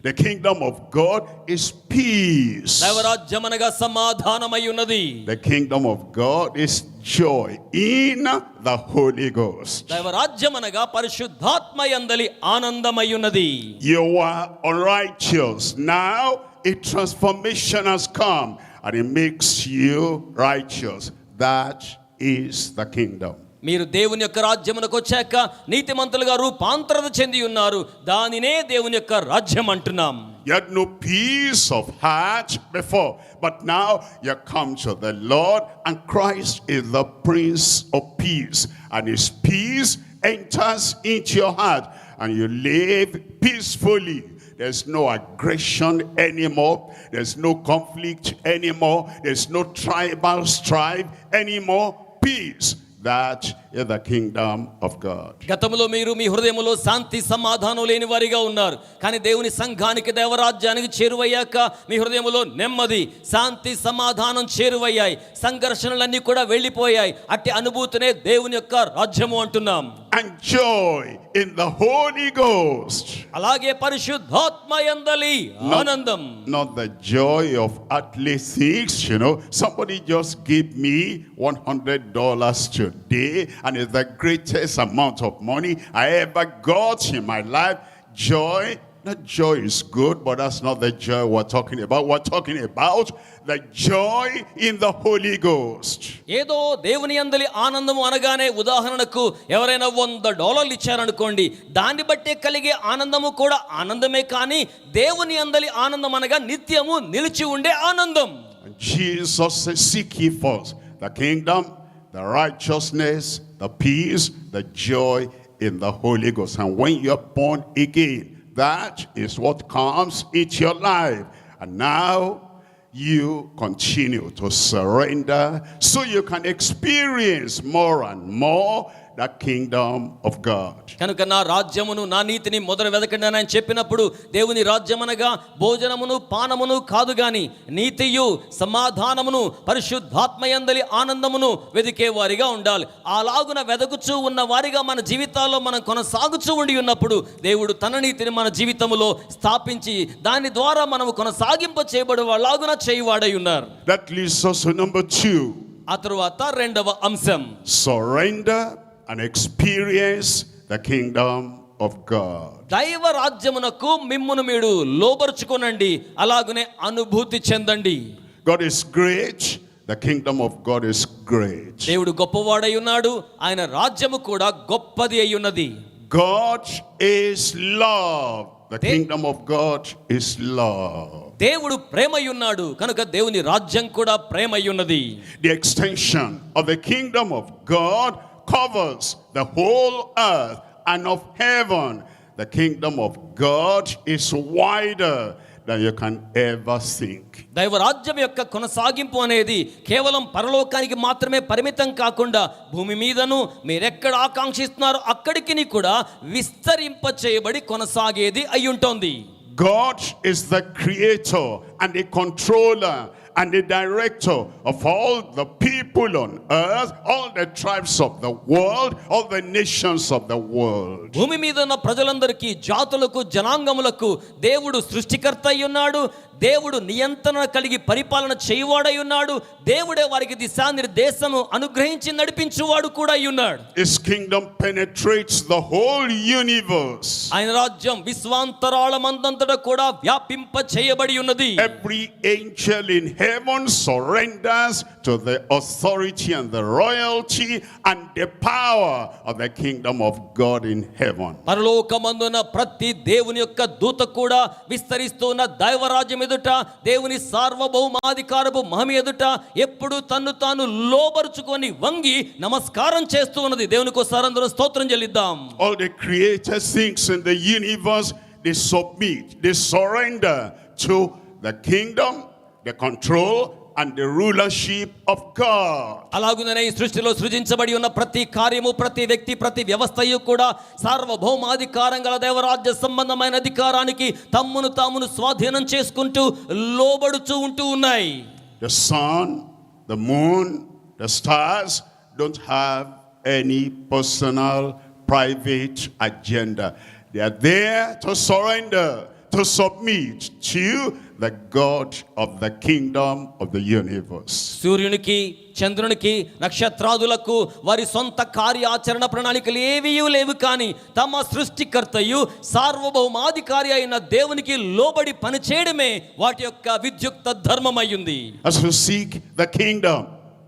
The kingdom of God is peace. దైవరాజ్యం అనగా సమాధానమై ఉన్నది. The kingdom of God is joy in the Holy Ghost. దైవరాజ్యం అనగా పరిశుద్ధాత్మ యందలి ఆనందమై ఉన్నది. You are unrighteous. Now a transformation has come and it makes you righteous. That is the kingdom. మీరు దేవుని యొక్క రాజ్యమునకు వచ్చాక నీతిమంతులుగా రూపాంతరత చెంది ఉన్నారు. దానినే దేవుని యొక్క రాజ్యం అంటున్నాం. You had no peace of heart before, but now you come to the Lord, and Christ is the Prince of Peace, and His peace enters into your heart, and you live peacefully. There's no aggression anymore. There's no conflict anymore. There's no tribal strife anymore. Peace. That is the kingdom of God. గతములో మీరు మీ హృదయములో శాంతి సమాధానం లేని వారిగా ఉన్నారు. కానీ దేవుని సంఘానికి దేవరాజ్యానికి చేరువయ్యాక మీ హృదయములో నెమ్మది, శాంతి, సమాధానం చేరువయ్యాయి. సంఘర్షణలన్నీ కూడా వెళ్ళిపోయాయి. అట్టి అనుభూతినే దేవుని యొక్క రాజ్యము అంటున్నాం. And joy in the Holy Ghost. అలాగే పరిశుద్ధాత్మ యందలి ఆనందం. Not the joy of earthly things, you know. Somebody just gave me $100 today, and it's the greatest amount of money I ever got in my life. Joy, that joy is good, but that's not the joy we're talking about. We're talking about the joy in the Holy Ghost. ఏదో దేవుని యందలి ఆనందము అనగానే ఉదాహరణకు ఎవరైనా $100 ఇచ్చారనుకోండి, దాన్ని బట్టే కలిగే ఆనందము కూడా ఆనందమే. కానీ దేవుని యందలి ఆనందం అనగా నిత్యము నిలిచి ఉండే ఆనందం. And Jesus says, seek ye first the kingdom, the righteousness, the peace, the joy in the Holy Ghost. And when you're born again, that is what comes into your life. And now you continue to surrender so you can experience more and more the kingdom of God. కనుక నా రాజ్యమును నా నీతిని మొదలు వెదకండి అని ఆయన చెప్పినప్పుడు దేవుని రాజ్యమనగా భోజనమును పానమును కాదు గాని నీతియు సమాధానమును పరిశుద్ధాత్మయందలి ఆనందమును వెదికే వారిగా ఉండాలి. అలాగున వెదకుచూ ఉన్న వారిగా మన జీవితాల్లో మనం కొనసాగుచూ ఉండి ఉన్నప్పుడు దేవుడు తన నీతిని మన జీవితములో స్థాపించి దాని ద్వారా మనము కొనసాగింప చేయబడు అలాగున చేయువాడై ఉన్నారు. That leads us to number 2. ఆ తరువాత రెండవ అంశం, surrender and experience the kingdom of God. దైవ రాజ్యమునకు మిమ్మును మీరు లోబర్చుకోనండి, అలాగునే అనుభూతి చెందండి. God is great. The kingdom of God is great. దేవుడు గొప్పవాడై ఉన్నాడు, ఆయన రాజ్యము కూడా గొప్పది అయి ఉన్నది. God is love. The kingdom of God is love. దేవుడు ప్రేమై ఉన్నాడు కనుక దేవుని రాజ్యం కూడా ప్రేమై ఉన్నది. The extension of the kingdom of God covers the whole earth and of heaven. The kingdom of God is wider than you can ever think. దైవ రాజ్యం యొక్క కొనసాగింపు అనేది కేవలం పరలోకానికి మాత్రమే పరిమితం కాకుండా భూమి మీదను మీరెక్కడ ఆకాంక్షిస్తున్నారో అక్కడికి కూడా విస్తరింప చేయబడి కొనసాగేది అయ్యుంటోంది. God is the creator and the controller and the director of all the people on earth, all the tribes of the world, all the nations of the world. భూమి మీద ఉన్న ప్రజలందరికీ, జాతులకు, జనాంగములకు దేవుడు సృష్టికర్త అయి ఉన్నాడు. దేవుడు నియంత్రణ కలిగి పరిపాలన చేయువాడై ఉన్నాడు. దేవుడే వారికి దిశానిర్దేశము అనుగ్రహించి నడిపించువాడు కూడా అయి ఉన్నాడు. His kingdom penetrates the whole universe. ఆయన రాజ్యం విశ్వాంతరాళమందంతటా కూడా వ్యాపింప చేయబడి ఉన్నది. Every angel in heaven surrenders to the authority and the royalty and the power of the kingdom of God in heaven. పరలోకమందున ప్రతి దేవుని యొక్క దూత కూడా విస్తరిస్తున్న దైవరాజ్యం ఎదుట, దేవుని సార్వభౌమాధికారపు మహిమ ఎదుట ఎప్పుడు తన్ను తాను లోబరుచుకొని వంగి నమస్కారం చేస్తూ ఉన్నది. దేవునికి ఒకసారి అందరూ స్తోత్రం చెల్లిద్దాం. All the created things in the universe, they submit, they surrender to the kingdom, the control and the rulership of God. అలాగుననే ఈ సృష్టిలో సృజించబడి ఉన్న ప్రతి కార్యము, ప్రతి వ్యక్తి, ప్రతి వ్యవస్థయు కూడా సార్వభౌమాధికారం గల దేవరాజ్య సంబంధమైన అధికారానికి తమ్మును తామును స్వాధీనం చేసుకుంటూ లోబడుచూ ఉంటూ ఉన్నాయి. The sun, the moon, the stars don't have any personal private agenda. They are there to surrender, to submit to the God of the kingdom of the universe. సూర్యునికి, చంద్రునికి, నక్షత్రాదులకు వారి సొంత కార్యాచరణ ప్రణాళికలు ఏవీ లేవు, కానీ తమ సృష్టికర్తయు సార్వభౌమాధికారి అయిన దేవునికి లోబడి పనిచేయడమే వాటి యొక్క విద్యుక్త ధర్మమయ్యుంది. As we seek the kingdom,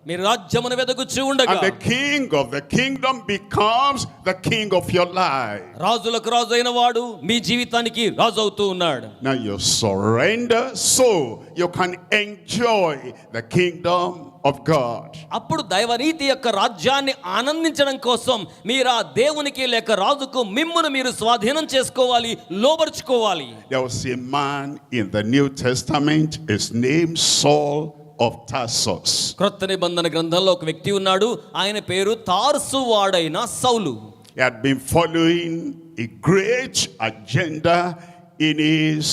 మీరు రాజ్యమును వెదకుచూ ఉండగా, and the king of the kingdom becomes the king of your life. రాజులకు రాజు అయిన వాడు మీ జీవితానికి రాజు అవుతూ ఉన్నాడు. Now you surrender so you can enjoy the kingdom of God. అప్పుడు దైవనీతి యొక్క రాజ్యాన్ని ఆనందించడం కోసం మీరు ఆ దేవునికి లేక రాజుకు మిమ్మును మీరు స్వాధీనం చేసుకోవాలి, లోబర్చుకోవాలి. There was a man in the New Testament, his name Saul of Tarsus. క్రొత్త నిబంధన గ్రంథంలో ఒక వ్యక్తి ఉన్నాడు, ఆయన పేరు తార్సు వాడైన సౌలు. He had been following a great agenda in his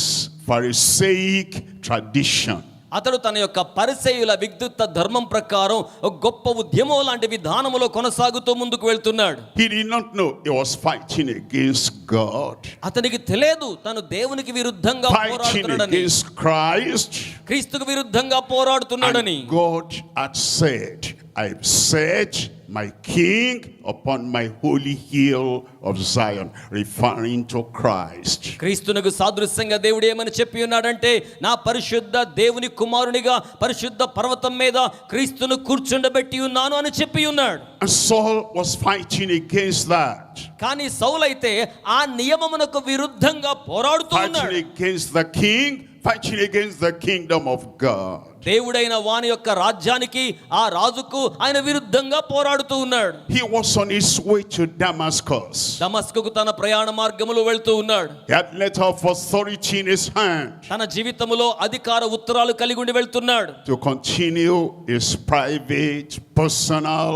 Pharisaic tradition. అతడు తన యొక్క పరిసయ్యుల విద్యుక్త ధర్మం ప్రకారం ఒక గొప్ప ఉద్యమం లాంటి విధానములో కొనసాగుతూ ముందుకు వెళ్తున్నాడు. He did not know he was fighting against God, అతనికి తెలియదు తను దేవునికి విరుద్ధంగా fighting పోరాడుతున్నాడని, against Christ. క్రీస్తుకు విరుద్ధంగా పోరాడుతున్నాడని. And God had said, I've set my king upon my holy hill of Zion, referring to Christ. క్రీస్తునకు సాదృశ్యంగా దేవుడు ఏమని చెప్పి ఉన్నాడంటే, నా పరిశుద్ధ దేవుని కుమారునిగా పరిశుద్ధ పర్వతం మీద క్రీస్తును కూర్చుండబెట్టి ఉన్నాను అని చెప్పి ఉన్నాడు. And Saul was fighting against that, కానీ సౌలు అయితే ఆ నియమమునకు విరుద్ధంగా పోరాడుతూ fighting ఉన్నాడు. against the king, fighting against the kingdom of God. దేవుడైన వాని యొక్క రాజ్యానికి, ఆ రాజుకు ఆయన విరుద్ధంగా పోరాడుతూ ఉన్నాడు. He was on his way to Damascus. దమస్కుకు తన ప్రయాణ మార్గములో వెళ్తూ ఉన్నాడు. He had letter of authority in his hand తన జీవితములో అధికార ఉత్తరాలు కలిగి ఉండి వెళ్తున్నాడు. to continue his private, personal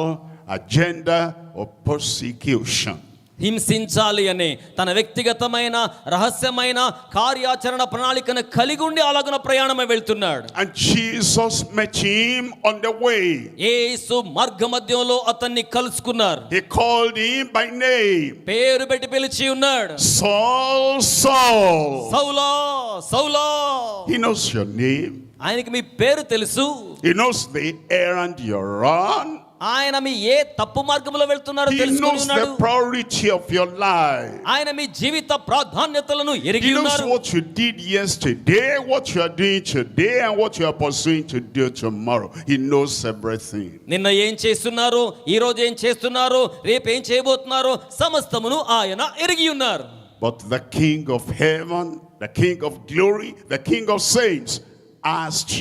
agenda of persecution. హింసించాలి అనే తన వ్యక్తిగతమైన రహస్యమైన కార్యాచరణ ప్రణాళికను కలిగి ఉండి అలాగున ప్రయాణమై వెళ్తున్నాడు. And Jesus met him on the way. యేసు మార్గ మధ్యంలో అతన్ని కలుసుకున్నారు. He called him by name. పేరు పెట్టి పిలిచి ఉన్నాడు. Saul, Saul. సౌలా, సౌలా. He knows your name. ఆయనకి మీ పేరు తెలుసు. He knows the errand you're on. ఆయన మీ ఏ తప్పు మార్గంలో వెళ్తున్నారో He తెలుసుకుని knows ఉన్నాడు. the priority of your life. ఆయన మీ జీవిత ప్రాధాన్యతలను ఎరిగి He knows ఉన్నారు. what you did yesterday, what you are doing today, and what you are pursuing to do tomorrow. He knows everything. నిన్న ఏం చేస్తున్నారో, ఈ రోజు ఏం చేస్తున్నారో, రేపు ఏం చేయబోతున్నారో సమస్తమును ఆయన ఎరిగి ఉన్నారు. But the King of heaven, the King of glory, the King of saints asked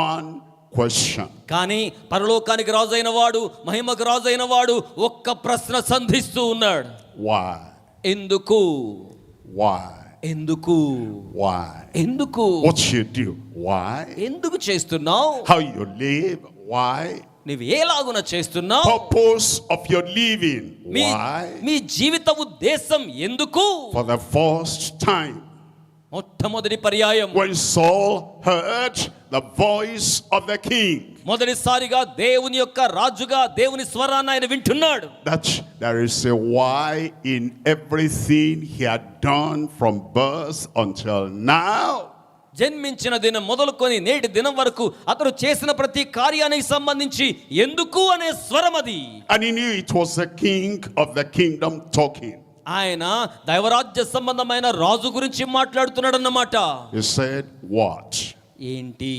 one question. కానీ పరలోకానికి రాజు అయిన వాడు, మహిమకు రాజు అయిన వాడు ఒక్క ప్రశ్న సంధిస్తూ ఉన్నాడు. Why? ఎందుకు? Why? ఎందుకు? Why? ఎందుకు? What you do? Why? ఎందుకు చేస్తున్నావు? How you live? Why? నువ్వు ఎలాగున చేస్తున్నావు? Purpose of your living? Why? మీ జీవిత ఉద్దేశం ఎందుకు? For the first time, మొట్టమొదటి పర్యాయం when Saul heard the voice of the king, మొదటిసారిగా దేవుని యొక్క రాజుగా దేవుని స్వరాన్ని ఆయన వింటున్నాడు. that there is a why in everything he had done from birth until now. జన్మించిన దినం మొదలుకొని నేటి దినం వరకు అతడు చేసిన ప్రతి కార్యానికి సంబంధించి ఎందుకు అనే స్వరం అది. And he knew it was the king of the kingdom talking. ఆయన దైవరాజ్య సంబంధమైన రాజు గురించి మాట్లాడుతున్నాడు అన్నమాట. He said, what? ఏంటి?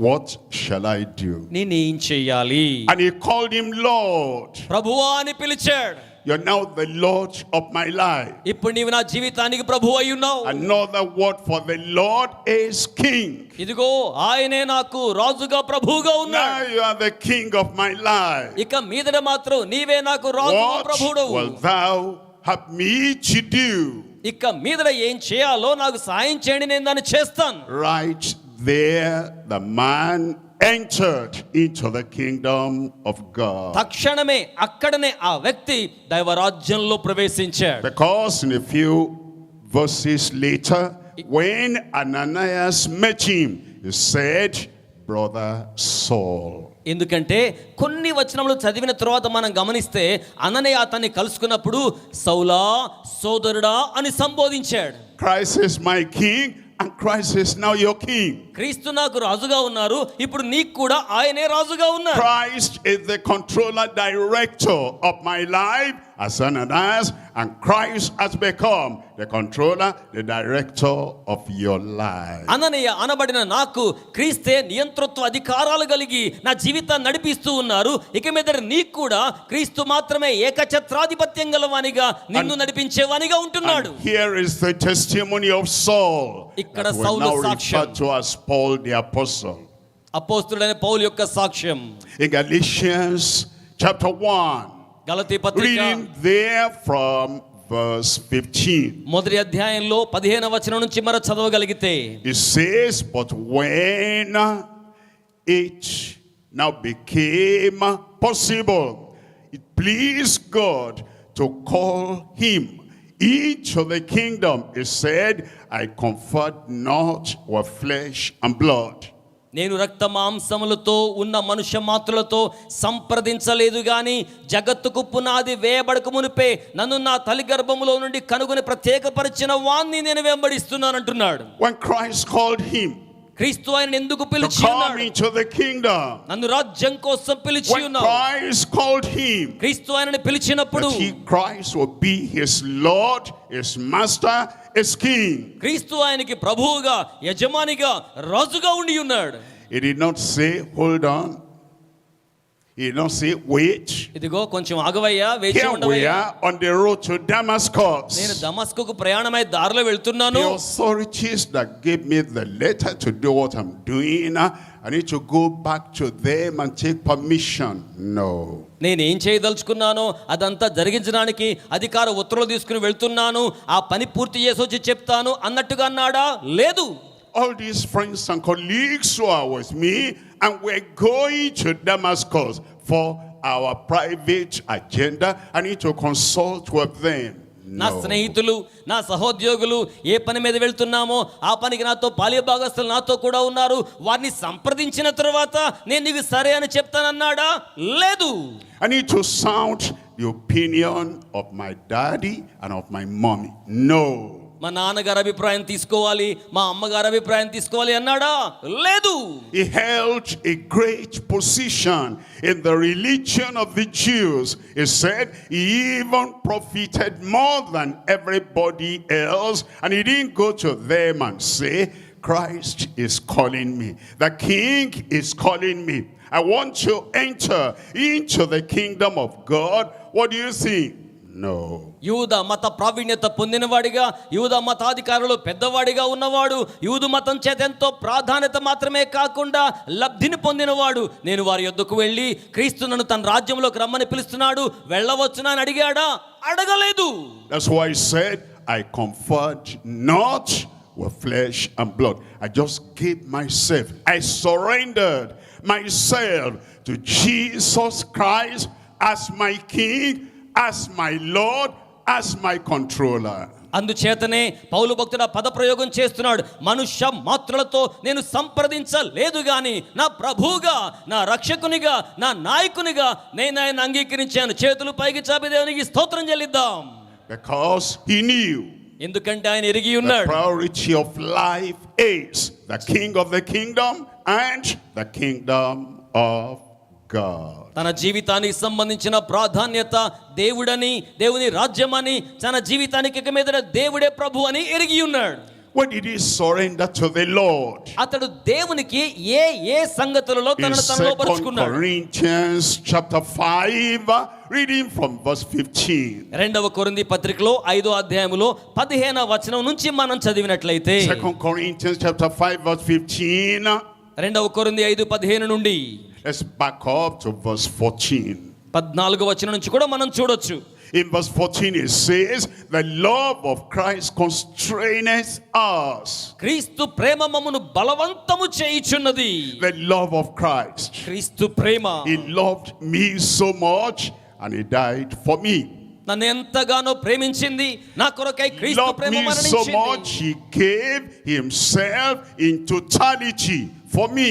What shall I do? నేనేం చెయ్యాలి? And he called him Lord. ప్రభువా అని పిలిచాడు. You're now the Lord of my life. ఇప్పుడు నీవు నా జీవితానికి ప్రభువు అయి ఉన్నావు. Another word for the Lord is king. ఇదిగో ఆయనే నాకు రాజుగా ప్రభువుగా ఉన్నాడు. Now you are the king of my life. ఇక మీదట మాత్రం నీవే నాకు రాజు What ప్రభువుడవు. will thou have me to do? ఇక మీదట ఏం చేయాలో నాకు సాయం చేయండి, నేను దాన్ని చేస్తాను. Right there the man entered into the kingdom of God. తక్షణమే అక్కడనే ఆ వ్యక్తి దైవరాజ్యంలో ప్రవేశించాడు. Because in a few verses later, when Ananias met him, he said, Brother Saul. ఎందుకంటే కొన్ని వచనములు చదివిన తర్వాత మనం గమనిస్తే అననీయ అతన్ని కలుసుకున్నప్పుడు సౌలా సోదరుడా అని సంబోధించాడు. Christ is my king and Christ is now your king. క్రీస్తు నాకు రాజుగా ఉన్నారు, ఇప్పుడు నీకు కూడా ఆయనే రాజుగా ఉన్నారు. Christ is the controller, director of my life as Ananias, and Christ has become the controller, the director of your life. అననీయ అనబడిన నాకు క్రీస్తే నియంతృత్వ అధికారాలు కలిగి నా జీవితాన్ని నడిపిస్తూ ఉన్నారు. ఇక మీద నీకు కూడా క్రీస్తు మాత్రమే ఏకఛత్రాధిపత్యం గలవానిగా నిన్ను నడిపించేవానిగా ఉంటున్నాడు. Here is the testimony of Saul, ఇక్కడ that we సౌలు now సాక్ష్యం. refer to as Paul the apostle. అపోస్తలుడైన పౌలు యొక్క సాక్ష్యం. In Galatians chapter 1, గలతీ పత్రిక reading there from verse 15. మొదటి అధ్యాయంలో 15వ వచనం నుంచి మనం చదవగలిగితే It says, but when it now became possible, it pleased God to call him into the kingdom, he said, I conferred not with flesh and blood. నేను రక్త మాంసములతో ఉన్న మనుష్య మాత్రులతో సంప్రదించలేదు గాని జగత్తుకు పునాది వేయబడక మునిపే నన్ను నా తల్లి గర్భములో నుండి కనుగొని ప్రత్యేకపరిచిన వాణ్ణి నేను వెంబడిస్తున్నాను అంటున్నాడు. When Christ called him క్రీస్తు ఆయన ఎందుకు to పిలిచి come ఉన్నాడు? into the kingdom, నన్ను రాజ్యం కోసం పిలిచి when ఉన్నాడు. Christ called him, క్రీస్తు ఆయనని పిలిచినప్పుడు Christ will be his Lord, his master, his king. క్రీస్తు ఆయనకి ప్రభువుగా యజమానిగా రాజుగా ఉండి ఉన్నాడు. He did not say, hold on. He did not say, wait. ఇదిగో కొంచెం ఆగవయ్యా, వేచి Here we ఉండవయ్యా. are on the road to Damascus. నేను దమస్కుకు ప్రయాణమై దారిలో వెళ్తున్నాను. The authorities that gave me the letter to do what I'm doing, I need to go back to them and take permission. No. నేనేం చేయదలుచుకున్నానో అదంతా జరిగించడానికి అధికార ఉత్తర్వులు తీసుకుని వెళ్తున్నాను, ఆ పని పూర్తి చేసి వచ్చి చెప్తాను అన్నట్టుగా అన్నాడా? లేదు. All these friends and colleagues who are with me, and we're going to Damascus for our private agenda. I need to consult with them. నా స్నేహితులు, నా సహోద్యోగులు ఏ పని మీద వెళ్తున్నామో ఆ పనికి నాతో పాలి భాగస్తులు నాతో కూడా ఉన్నారు, వారిని సంప్రదించిన తర్వాత నేను నీకు సరే అని చెప్తానన్నాడా? లేదు. I need to sound the opinion of my daddy and of my mommy. No. మా నాన్నగారి అభిప్రాయం తీసుకోవాలి, మా అమ్మగారి అభిప్రాయం తీసుకోవాలి అన్నాడా? లేదు. He held a great position in the religion of the Jews. He said he even profited more than everybody else, and he didn't go to them and say, Christ is calling me, the king is calling me, I want to enter into the kingdom of God. What do you think? No. యూద మత ప్రావీణ్యత పొందినవాడిగా, యూద మతాధికారులు పెద్దవాడిగా ఉన్నవాడు, యూదు మతం చేత ఎంతో ప్రాధాన్యత మాత్రమే కాకుండా లబ్ధిని పొందినవాడు, నేను వారి యొద్దకు వెళ్ళి క్రీస్తు నన్ను తన రాజ్యంలోకి రమ్మని పిలుస్తున్నాడు, వెళ్ళవచ్చునా అని అడిగాడా? అడగలేదు. That's why he said, I conferred not with flesh and blood. I just gave myself, I surrendered myself to Jesus Christ as my king, as my Lord, as my controller. అందుచేతనే పౌలు భక్తుడు పద ప్రయోగం చేస్తున్నాడు. మనుష్య మాత్రులతో నేను సంప్రదించలేదు గాని నా ప్రభువుగా, నా రక్షకునిగా, నా నాయకునిగా నేను ఆయన అంగీకరించాను. చేతులు పైకి చాపి దేవునికి స్తోత్రం చెల్లిద్దాం. Because he knew ఎందుకంటే ఆయన ఎరిగి the ఉన్నాడు. priority of life is the king of the kingdom and the kingdom of God. తన జీవితానికి సంబంధించిన ప్రాధాన్యత దేవుడని, దేవుని రాజ్యమని, తన జీవితానికి ఇక మీద దేవుడే ప్రభు అని ఎరిగి ఉన్నాడు. When did he surrender to the Lord? అతడు దేవునికి ఏ సంగతులలో In తనను 2 లోపరుచుకున్నాడు? Corinthians chapter 5, reading from verse 15. రెండవ కొరింథీ పత్రికలో 5వ అధ్యాయములో 15వ వచనం నుంచి మనం చదివినట్లయితే 2 Corinthians chapter 5 verse 15. రెండవ కొరింథీ 5:15 నుండి Let's back up to verse 14. 14వ వచనం నుంచి కూడా మనం చూడొచ్చు. In verse 14 it says, the love of Christ constraineth us. క్రీస్తు ప్రేమ మమ్మును బలవంతము చేయుచున్నది. The love of Christ. క్రీస్తు ప్రేమ He loved me so much and he died for me. నన్ను ఎంతగానో ప్రేమించింది, నా కొరకై He క్రీస్తు loved ప్రేమ me so మరణించింది. much he gave himself in totality for me.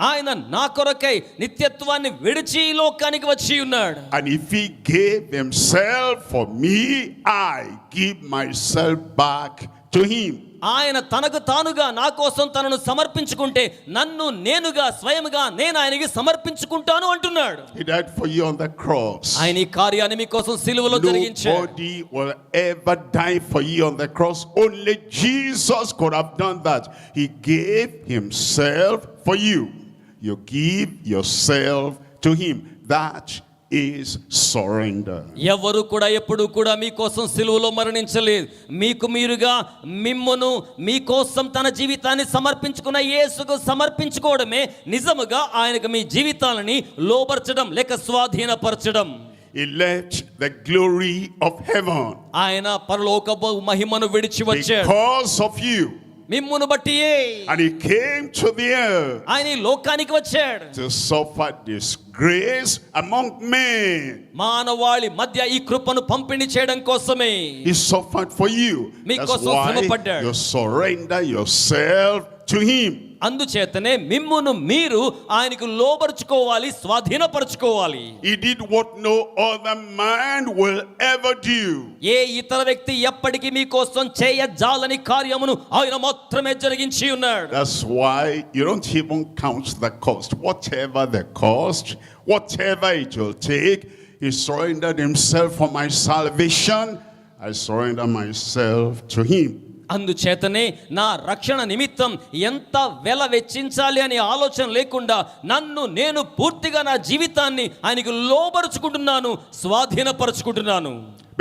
ఆయన నా కొరకై నిత్యత్వాన్ని విడిచి ఈ లోకానికి వచ్చి ఉన్నాడు. And if he gave himself for me, I give myself back to him. ఆయన తనకు తానుగా నా కోసం తనను సమర్పించుకుంటే నన్ను నేనుగా స్వయముగా నేను ఆయనకి సమర్పించుకుంటాను అంటున్నాడు. He died for you on the cross. ఆయన ఈ కార్యాన్ని మీ కోసం సిలువలో జరిగించాడు. Nobody will ever die for you on the cross. Only Jesus could have done that. He gave himself for you. You give yourself to him. That is surrender. ఎవరు కూడా ఎప్పుడు కూడా మీకోసం సిలువలో మరణించలేదు. మీకు మీరుగా మిమ్మును మీకోసం తన జీవితాన్ని సమర్పించుకున్న యేసుకు సమర్పించుకోవడమే నిజముగా ఆయనకు మీ జీవితాలని లోబర్చడం లేక స్వాధీనపరచడం. He left the glory of heaven ఆయన పరలోకపు మహిమను విడిచి వచ్చాడు because of you. మిమ్మును బట్టియే. And he came to the earth ఆయన ఈ లోకానికి వచ్చాడు to suffer disgrace among men. మానవాళి మధ్య ఈ కృపను పంపిణీ చేయడం కోసమే. He suffered for you. That's మీకోసం శ్రమ why పడ్డాడు. you surrender yourself to him. అందుచేతనే మిమ్మును మీరు ఆయనకు లోబర్చుకోవాలి, స్వాధీనపరచుకోవాలి. He did what no other man will ever do. ఏ ఇతర వ్యక్తి ఎప్పటికీ మీకోసం చేయజాలని కార్యమును ఆయన మాత్రమే జరిగించి ఉన్నాడు. That's why you don't even count the cost. Whatever the cost, whatever it will take, he surrendered himself for my salvation. I surrender myself to him. అందుచేతనే నా రక్షణ నిమిత్తం ఎంత వెల వెచ్చించాలి అనే ఆలోచన లేకుండా నన్ను నేను పూర్తిగా నా జీవితాన్ని ఆయనకు లోబరుచుకుంటున్నాను, స్వాధీనపరచుకుంటున్నాను.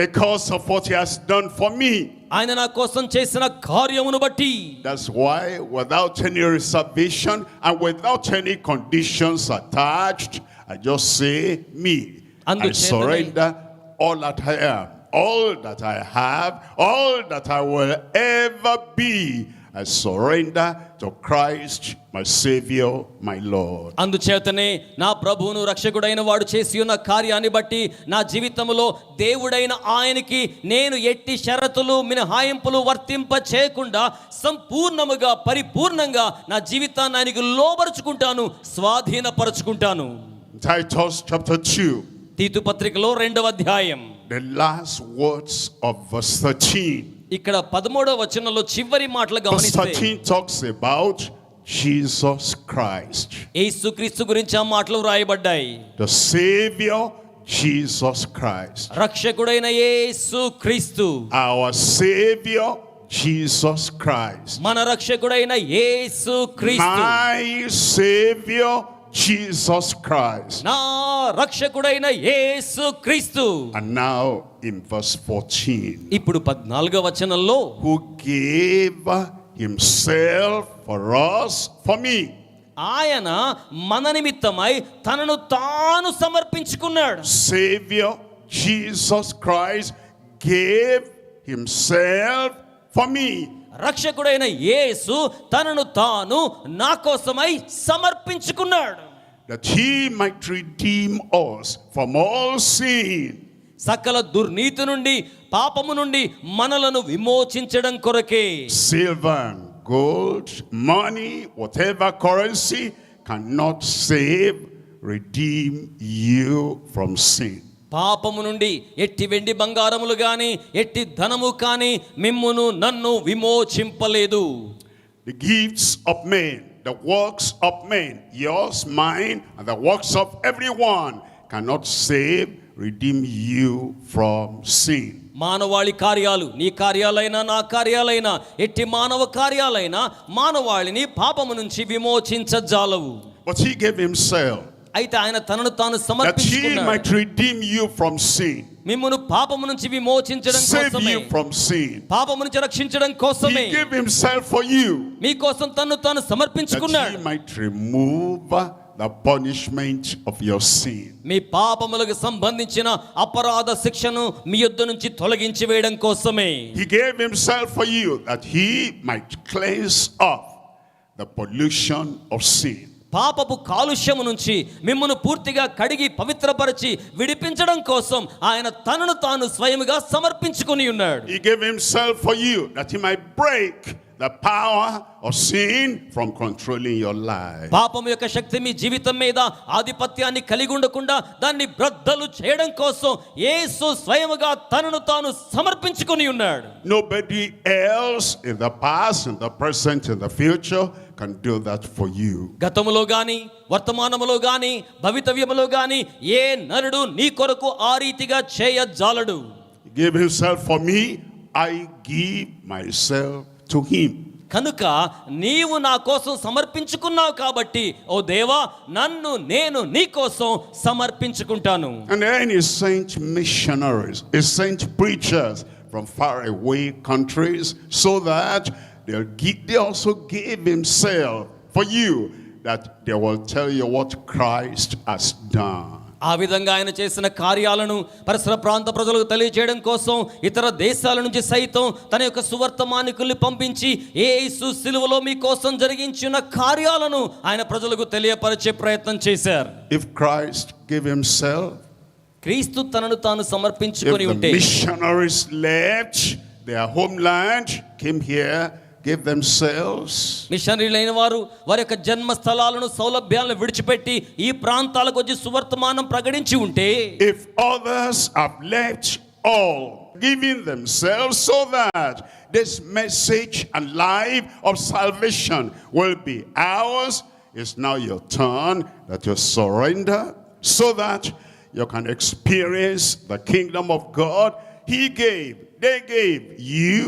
Because of what he has done for me. ఆయన నా కోసం చేసిన కార్యమును బట్టి. That's why without any reservation and without any conditions attached, I just say me. I surrender all that I am. All that I have, all that I will ever be, I surrender to Christ, my Savior, my Lord. అందుచేతనే నా ప్రభువును రక్షకుడైన వాడు చేసి ఉన్న కార్యాన్ని బట్టి నా జీవితంలో దేవుడైన ఆయనకి నేను ఎట్టి షరతులు మినహాయింపులు వర్తింప చేయకుండా సంపూర్ణముగా పరిపూర్ణంగా నా జీవితాన్ని ఆయనకు లోబరుచుకుంటాను, స్వాధీనపరచుకుంటాను. Titus chapter 2. తీతు పత్రికలో 2వ అధ్యాయం. The last words of verse 13. ఇక్కడ 13వ వచనంలో చివరి మాటలు Verse గమనిస్తే 13 talks about Jesus Christ. యేసుక్రీస్తు గురించి ఆ మాటలు రాయబడ్డాయి. The Savior, Jesus Christ. రక్షకుడైన యేసుక్రీస్తు. Our Savior, Jesus Christ. మన రక్షకుడైన యేసుక్రీస్తు. My Savior, Jesus Christ. నా రక్షకుడైన యేసుక్రీస్తు. And now in verse 14. ఇప్పుడు 14వ వచనంలో Who gave himself for us, for me. ఆయన మన నిమిత్తమై తనను తాను సమర్పించుకున్నాడు. Savior Jesus Christ gave himself for me. రక్షకుడైన యేసు తనను తాను నా కోసమై సమర్పించుకున్నాడు. That he might redeem us from all sin. సకల దుర్నీతి నుండి పాపము నుండి మనలను విమోచించడం కొరకే. Silver and gold, money, whatever currency cannot save, redeem you from sin. పాపము నుండి ఎట్టి వెండి బంగారములు గాని ఎట్టి ధనము కాని మిమ్మును నన్ను విమోచింపలేదు. The gifts of men, the works of men, yours, mine, and the works of everyone cannot save, redeem you from sin. మానవాళి కార్యాలు, నీ కార్యాలైనా నా కార్యాలైనా ఎట్టి మానవ కార్యాలైనా మానవాళిని పాపము నుంచి విమోచించజాలవు. But he gave himself అయితే ఆయన తనను తాను that he సమర్పించుకున్నాడు. might redeem you from sin, మిమ్మును పాపము నుంచి విమోచించడం save కోసమే, you from sin. పాపము నుంచి రక్షించడం కోసమే He gave himself for you మీకోసం తన్ను తాను that సమర్పించుకున్నాడు. he might remove the punishment of your sin. మీ పాపములకు సంబంధించిన అపరాధ శిక్షను మీ యొద్ద నుంచి తొలగించి వేయడం కోసమే. He gave himself for you that he might cleanse off the pollution of sin. పాపపు కాలుష్యము నుంచి మిమ్మును పూర్తిగా కడిగి పవిత్రపరిచి విడిపించడం కోసం ఆయన తనను తాను స్వయముగా సమర్పించుకొని ఉన్నాడు. He gave himself for you that he might break the power of sin from controlling your life. పాపం యొక్క శక్తి మీ జీవితం మీద ఆధిపత్యాన్ని కలిగి ఉండకుండా దాన్ని బ్రద్దలు చేయడం కోసం యేసు స్వయముగా తనను తాను సమర్పించుకొని ఉన్నాడు. Nobody else in the past, in the present, in the future can do that for you. గతములో గాని వర్తమానములో గాని భవితవ్యములో గాని ఏ నరుడు నీ కొరకు ఆ రీతిగా చేయజాలడు. He gave himself for me, I give myself to him. కనుక నీవు నా కోసం సమర్పించుకున్నావు కాబట్టి ఓ దేవా నన్ను నేను నీ కోసం సమర్పించుకుంటాను. And then he sent missionaries, he sent preachers from far away countries so that they also gave himself for you, that they will tell you what Christ has done. ఆ విధంగా ఆయన చేసిన కార్యాలను పరిసర ప్రాంత ప్రజలకు తెలియజేయడం కోసం ఇతర దేశాల నుంచి సైతం తన యొక్క సువర్తమానికుల్ని పంపించి యేసు సిలువలో మీ కోసం జరిగించిన కార్యాలను ఆయన ప్రజలకు తెలియపరిచే ప్రయత్నం చేశారు. If Christ gave himself, క్రీస్తు తనను తాను సమర్పించుకొని if ఉంటే, the missionaries left their homeland, came here, gave themselves, మిషనరీలైన వారు వారి యొక్క జన్మ స్థలాలను సౌలభ్యాలను విడిచిపెట్టి ఈ ప్రాంతాలకు వచ్చి సువర్తమానం ప్రకటించి ఉంటే, if others have left all, giving themselves so that this message and life of salvation will be ours, it's now your turn that you surrender so that you can experience the kingdom of God. He gave, they gave, you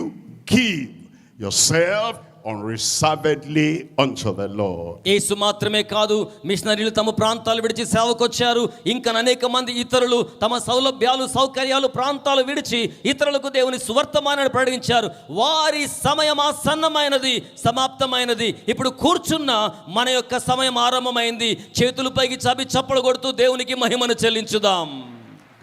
give yourself unreservedly unto the Lord. యేసు మాత్రమే కాదు, మిషనరీలు తమ ప్రాంతాలు విడిచి సేవకు వచ్చారు. ఇంకా అనేక మంది ఇతరులు తమ సౌలభ్యాలు సౌకర్యాలు ప్రాంతాలు విడిచి ఇతరులకు దేవుని సువర్తమానాన్ని ప్రకటించారు. వారి సమయం ఆసన్నమైనది, సమాప్తమైనది. ఇప్పుడు కూర్చున్న మన యొక్క సమయం ఆరంభమైంది. చేతులు పైకి చాపి చప్పలు కొడుతూ దేవునికి మహిమను చెల్లించుదాం.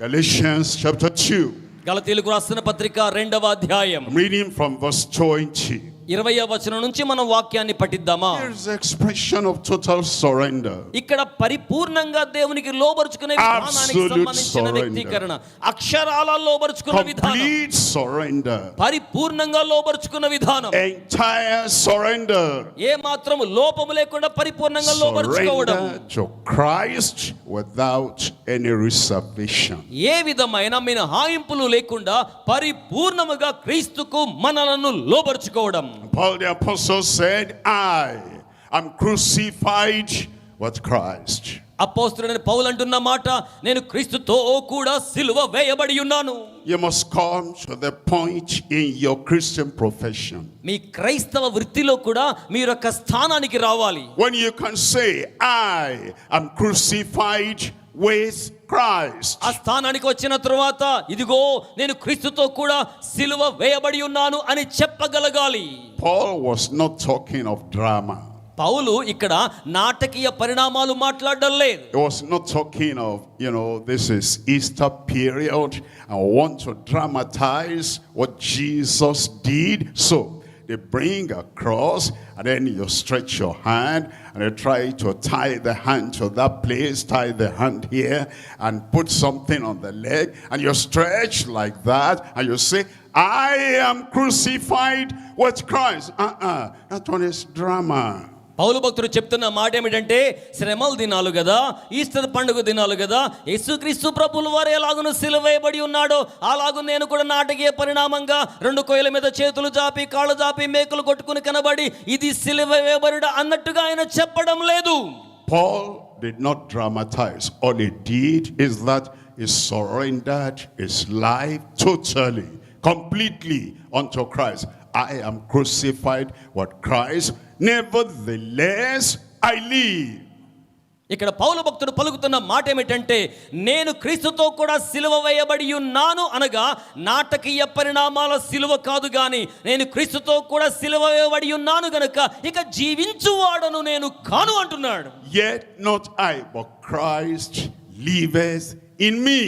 Galatians chapter 2. గలతీయులకు రాసిన పత్రిక 2వ అధ్యాయం. I'm reading from verse 20. 20వ వచనం నుంచి మనం వాక్యాన్ని పఠిద్దామా. There is expression of total surrender. ఇక్కడ పరిపూర్ణంగా దేవునికి లోబరుచుకునే విధానానికి సంబంధించిన వ్యక్తీకరణ, అక్షరాల లోబరుచుకున్న విధానం, complete surrender, పరిపూర్ణంగా లోబరుచుకున్న విధానం, entire surrender, ఏ మాత్రం లోపము లేకుండా పరిపూర్ణంగా లోబరుచుకోవడం, surrender to Christ without any reservation. ఏ విధమైన మినహాయింపులు లేకుండా పరిపూర్ణముగా క్రీస్తుకు మనలను లోబరుచుకోవడం. Paul the apostle said, I am crucified with Christ. అపోస్తలుడైన పౌలు అంటున్న మాట, నేను క్రీస్తుతో కూడా సిలువ వేయబడి ఉన్నాను. You must come to the point in your Christian profession మీ క్రైస్తవ వృత్తిలో కూడా మీరు ఒక స్థానానికి రావాలి. when you can say, I am crucified with Christ. ఆ స్థానానికి వచ్చిన తరువాత ఇదిగో నేను క్రీస్తుతో కూడా సిలువ వేయబడి ఉన్నాను అని చెప్పగలగాలి. Paul was not talking of drama. పౌలు ఇక్కడ నాటకీయ పరిణామాలు మాట్లాడడం లేదు. He was not talking of, this is Easter period and I want to dramatize what Jesus did. So they bring a cross and then you stretch your hand and you try to tie the hand to that place, tie the hand here and put something on the leg and you stretch like that and you say, I am crucified with Christ. That one is drama. పౌలు భక్తుడు చెప్తున్న మాట ఏమిటంటే, శ్రమల దినాలు కదా, Easter పండుగ దినాలు కదా, యేసుక్రీస్తు ప్రభువుల వారు ఎలాగును సిలువ వేయబడి ఉన్నాడో అలాగూ నేను కూడా నాటకీయ పరిణామంగా 2 కొయ్యల మీద చేతులు జాపి కాళ్ళు జాపి మేకులు కొట్టుకుని కనబడి ఇది సిలువ వేయబడుట అన్నట్టుగా ఆయన చెప్పడం లేదు. Paul did not dramatize. All he did is that he surrendered his life totally, completely unto Christ. I am crucified with Christ, nevertheless I live. ఇక్కడ పౌలు భక్తుడు పలుకుతున్న మాట ఏమిటంటే, నేను క్రీస్తుతో కూడా సిలువ వేయబడి ఉన్నాను అనగా నాటకీయ పరిణామాల సిలువ కాదు గాని నేను క్రీస్తుతో కూడా సిలువ వేయబడి ఉన్నాను గనుక ఇక జీవించువాడను నేను కాను అంటున్నాడు. Yet not I, but Christ liveth in me.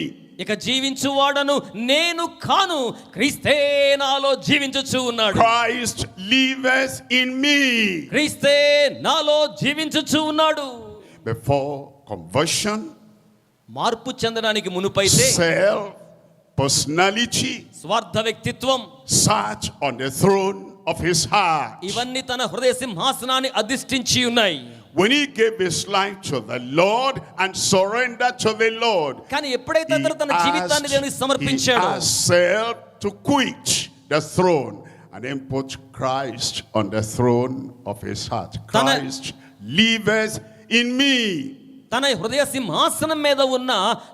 ఇక జీవించువాడను నేను కాను, క్రీస్తే నాలో జీవించుచు ఉన్నాడు. Christ liveth in me. క్రీస్తే నాలో జీవించుచు ఉన్నాడు. Before conversion, మార్పు చెందడానికి మునుపైతే self, personality స్వార్థ వ్యక్తిత్వం sat on the throne of his heart. ఇవన్నీ తన హృదయ సింహాసనాన్ని అధిష్ఠించి ఉన్నాయి. When he gave his life to the Lord and surrendered to the Lord, కానీ ఎప్పుడైతే అతను తన జీవితాన్ని దేవునికి he సమర్పించాడో asked self to quit the throne and then put Christ on the throne of his heart. Christ liveth in me. తన హృదయ సింహాసనం మీద ఉన్న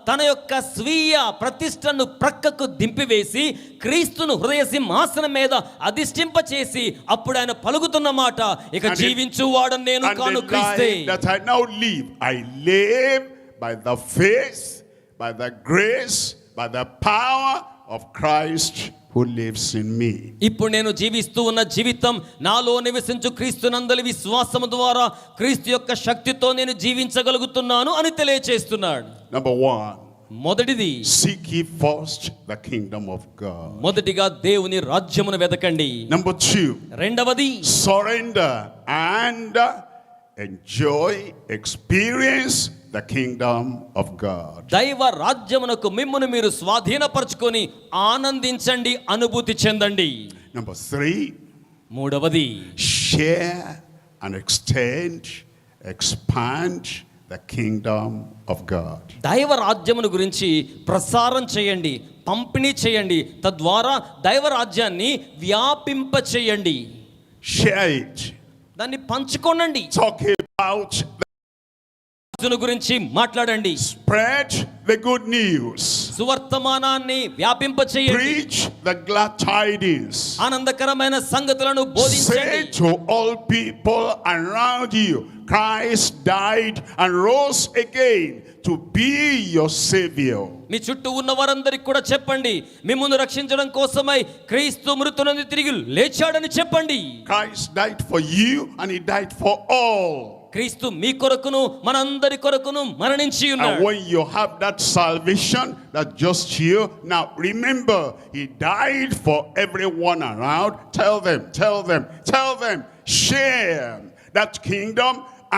తన యొక్క స్వీయ ప్రతిష్టను ప్రక్కకు దింపివేసి క్రీస్తును హృదయ సింహాసనం మీద అధిష్ఠింపచేసి అప్పుడు ఆయన పలుకుతున్న మాట, ఇక జీవించువాడను నేను కాను క్రీస్తే. That I now live, I live by the faith, by the grace, by the power of Christ who lives in me. ఇప్పుడు నేను జీవిస్తూ ఉన్న జీవితం నాలో నివసించు క్రీస్తునందలి విశ్వాసము ద్వారా క్రీస్తు యొక్క శక్తితో నేను జీవించగలుగుతున్నాను అని తెలియచేస్తున్నాడు. Number 1, మొదటిది, seek ye first the kingdom of God. మొదటిగా దేవుని రాజ్యమును వెదకండి. Number 2, రెండవది, surrender and enjoy, experience the kingdom of God. దైవ రాజ్యమునకు మిమ్మును మీరు స్వాధీనపరచుకొని ఆనందించండి, అనుభూతి చెందండి. Number 3, మూడవది, share and extend, expand the kingdom of God. దైవ రాజ్యమును గురించి ప్రసారం చేయండి, పంపిణీ చేయండి, తద్వారా దైవ రాజ్యాన్ని వ్యాపింప చేయండి. Share it. దాన్ని పంచుకోనండి. Talk about గురించి మాట్లాడండి. spread the good news. సువర్తమానాన్ని వ్యాపింప చేయండి. Preach the glad tidings. ఆనందకరమైన సంగతులను బోధించండి. Say to all people around you, Christ died and rose again to be your savior. మీ చుట్టూ ఉన్న వారందరికి కూడా చెప్పండి, మిమ్మును రక్షించడం కోసమై క్రీస్తు మృతుల నుండి తిరిగి లేచాడని చెప్పండి. Christ died for you and he died for all. క్రీస్తు మీ కొరకును మనందరి కొరకును మరణించి And ఉన్నాడు. when you have that salvation, that just you, now remember, he died for everyone around. Tell them, share that kingdom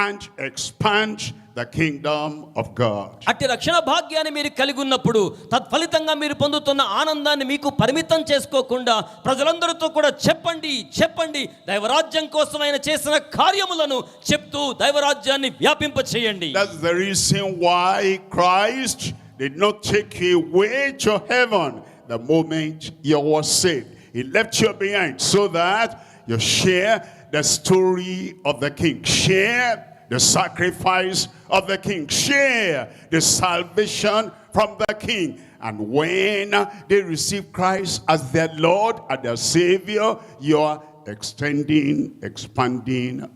and expand the kingdom of God. అట్టి రక్షణ భాగ్యాన్ని మీరు కలిగి ఉన్నప్పుడు తత్ఫలితంగా మీరు పొందుతున్న ఆనందాన్ని మీకు పరిమితం చేసుకోకుండా ప్రజలందరితో కూడా చెప్పండి దైవరాజ్యం కోసం ఆయన చేసిన కార్యములను చెప్తూ దైవరాజ్యాన్ని వ్యాపింప చేయండి. That's the reason why Christ did not take you away to heaven the moment you were saved. He left you behind so that you share the story of the king, share the sacrifice of the king, share the salvation from the king. And when they receive Christ as their Lord and their Savior, you are expanding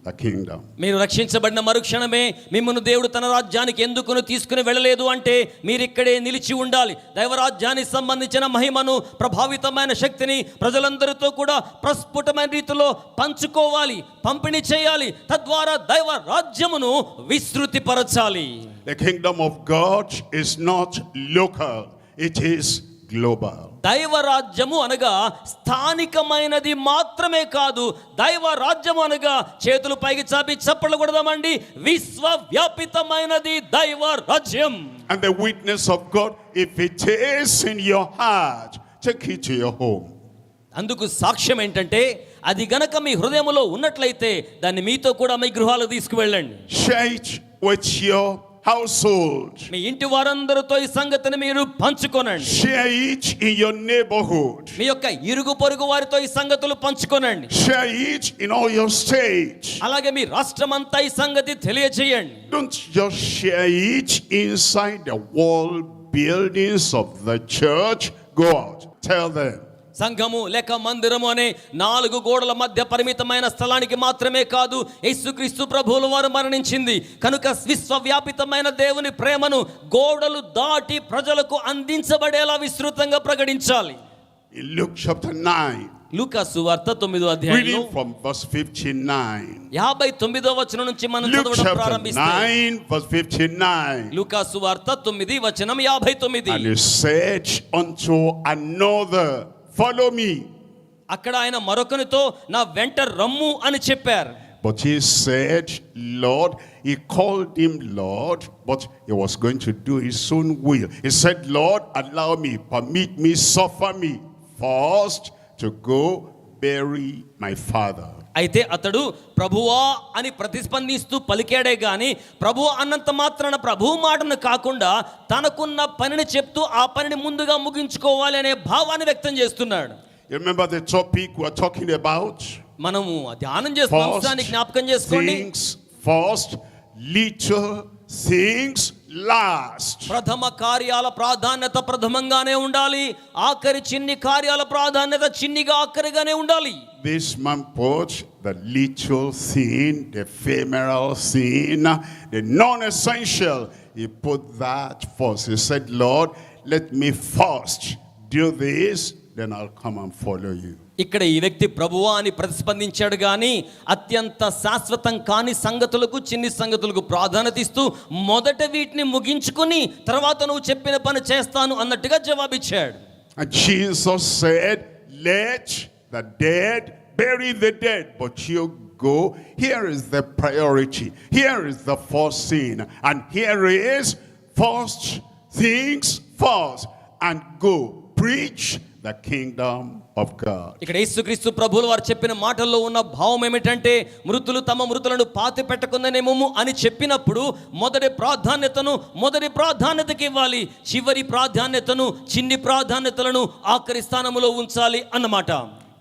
the kingdom. మీరు రక్షించబడిన మరుక్షణమే మిమ్మును దేవుడు తన రాజ్యానికి ఎందుకును తీసుకుని వెళ్ళలేదు అంటే మీరు ఇక్కడే నిలిచి ఉండాలి. దైవరాజ్యానికి సంబంధించిన మహిమను, ప్రభావితమైన శక్తిని ప్రజలందరితో కూడా ప్రస్ఫుటమైన రీతిలో పంచుకోవాలి, పంపిణీ చేయాలి. తద్వారా దైవ రాజ్యమును విస్తృతిపరచాలి. The kingdom of God is not local, it is global. దైవ రాజ్యము అనగా స్థానికమైనది మాత్రమే కాదు, దైవ రాజ్యము అనగా చేతులు పైకి చాపి చప్పట్లు కొడదామండి, విశ్వవ్యాపితమైనది దైవ రాజ్యం. And the witness of God, if it is in your heart, take it to your home. అందుకు సాక్ష్యం ఏంటంటే అది గనక మీ హృదయములో ఉన్నట్లయితే దాన్ని మీతో కూడా మీ గృహాలకు తీసుకువెళ్ళండి. Share it with your household. మీ ఇంటి వారందరితో ఈ సంగతిని మీరు పంచుకోనండి. Share it in your neighborhood. మీ యొక్క ఇరుగు పొరుగు వారితో ఈ సంగతులు పంచుకోనండి. Share it in all your states. అలాగే మీ రాష్ట్రమంతా ఈ సంగతి తెలియజేయండి. Don't just share it inside the wall buildings of the church. Go out, tell them. సంఘము లేక మందిరము అనే 4 గోడల మధ్య పరిమితమైన స్థలానికి మాత్రమే కాదు యేసుక్రీస్తు ప్రభువుల వారు మరణించింది కనుక విశ్వవ్యాపితమైన దేవుని ప్రేమను గోడలు దాటి ప్రజలకు అందించబడేలా విస్తృతంగా ప్రకటించాలి. In Luke chapter 9, లూకా సువార్త 9వ అధ్యాయంలో reading from verse 59. 59వ వచనం నుంచి మనం Luke చదవడం chapter ప్రారంభిస్తే 9 verse 59. లూకా సువార్త 9 వచనం 59. And he said unto another, follow me. అక్కడ ఆయన మరొకనితో నా వెంట రమ్ము అని చెప్పారు. But he said, Lord, he called him Lord, but he was going to do his own will. He said, Lord, allow me, permit me, suffer me first to go bury my father. అయితే అతడు ప్రభువా అని ప్రతిస్పందిస్తూ పలికాడే గాని ప్రభువా అన్నంత మాత్రాన ప్రభువు మాటను కాకుండా తనకున్న పనిని చెప్తూ ఆ పనిని ముందుగా ముగించుకోవాలి అనే భావాన్ని వ్యక్తం చేస్తున్నాడు. You remember the topic we're talking about? మనము ధ్యానం చేస్తున్న అంశాన్ని జ్ఞాపకం చేసుకోండి. Things first, little things last. ప్రథమ కార్యాల ప్రాధాన్యత ప్రథమంగానే ఉండాలి, ఆఖరి చిన్ని కార్యాల ప్రాధాన్యత చిన్నిగా ఆఖరిగానే ఉండాలి. This man put the little sin, the ephemeral sin, the non-essential, he put that first. He said, Lord, let me first do this, then I'll come and follow you. ఇక్కడ ఈ వ్యక్తి ప్రభువా అని ప్రతిస్పందించాడు కానీ అత్యంత శాశ్వతం కాని సంగతులకు చిన్ని సంగతులకు ప్రాధాన్యత ఇస్తూ మొదట వీటిని ముగించుకుని తర్వాత నువ్వు చెప్పిన పని చేస్తాను అన్నట్టుగా జవాబిచ్చాడు. And Jesus said, let the dead bury the dead, but you go. Here is the priority. Here is the first sin. And here is first things first. And go preach the kingdom of God. ఇక్కడ యేసుక్రీస్తు ప్రభువుల వారు చెప్పిన మాటల్లో ఉన్న భావం ఏమిటంటే మృతులు తమ మృతులను పాతి పెట్టకుందనేమో అని చెప్పినప్పుడు మొదటి ప్రాధాన్యతకి ఇవ్వాలి, చివరి ప్రాధాన్యతను చిన్ని ప్రాధాన్యతలను ఆఖరి స్థానంలో ఉంచాలి అన్నమాట.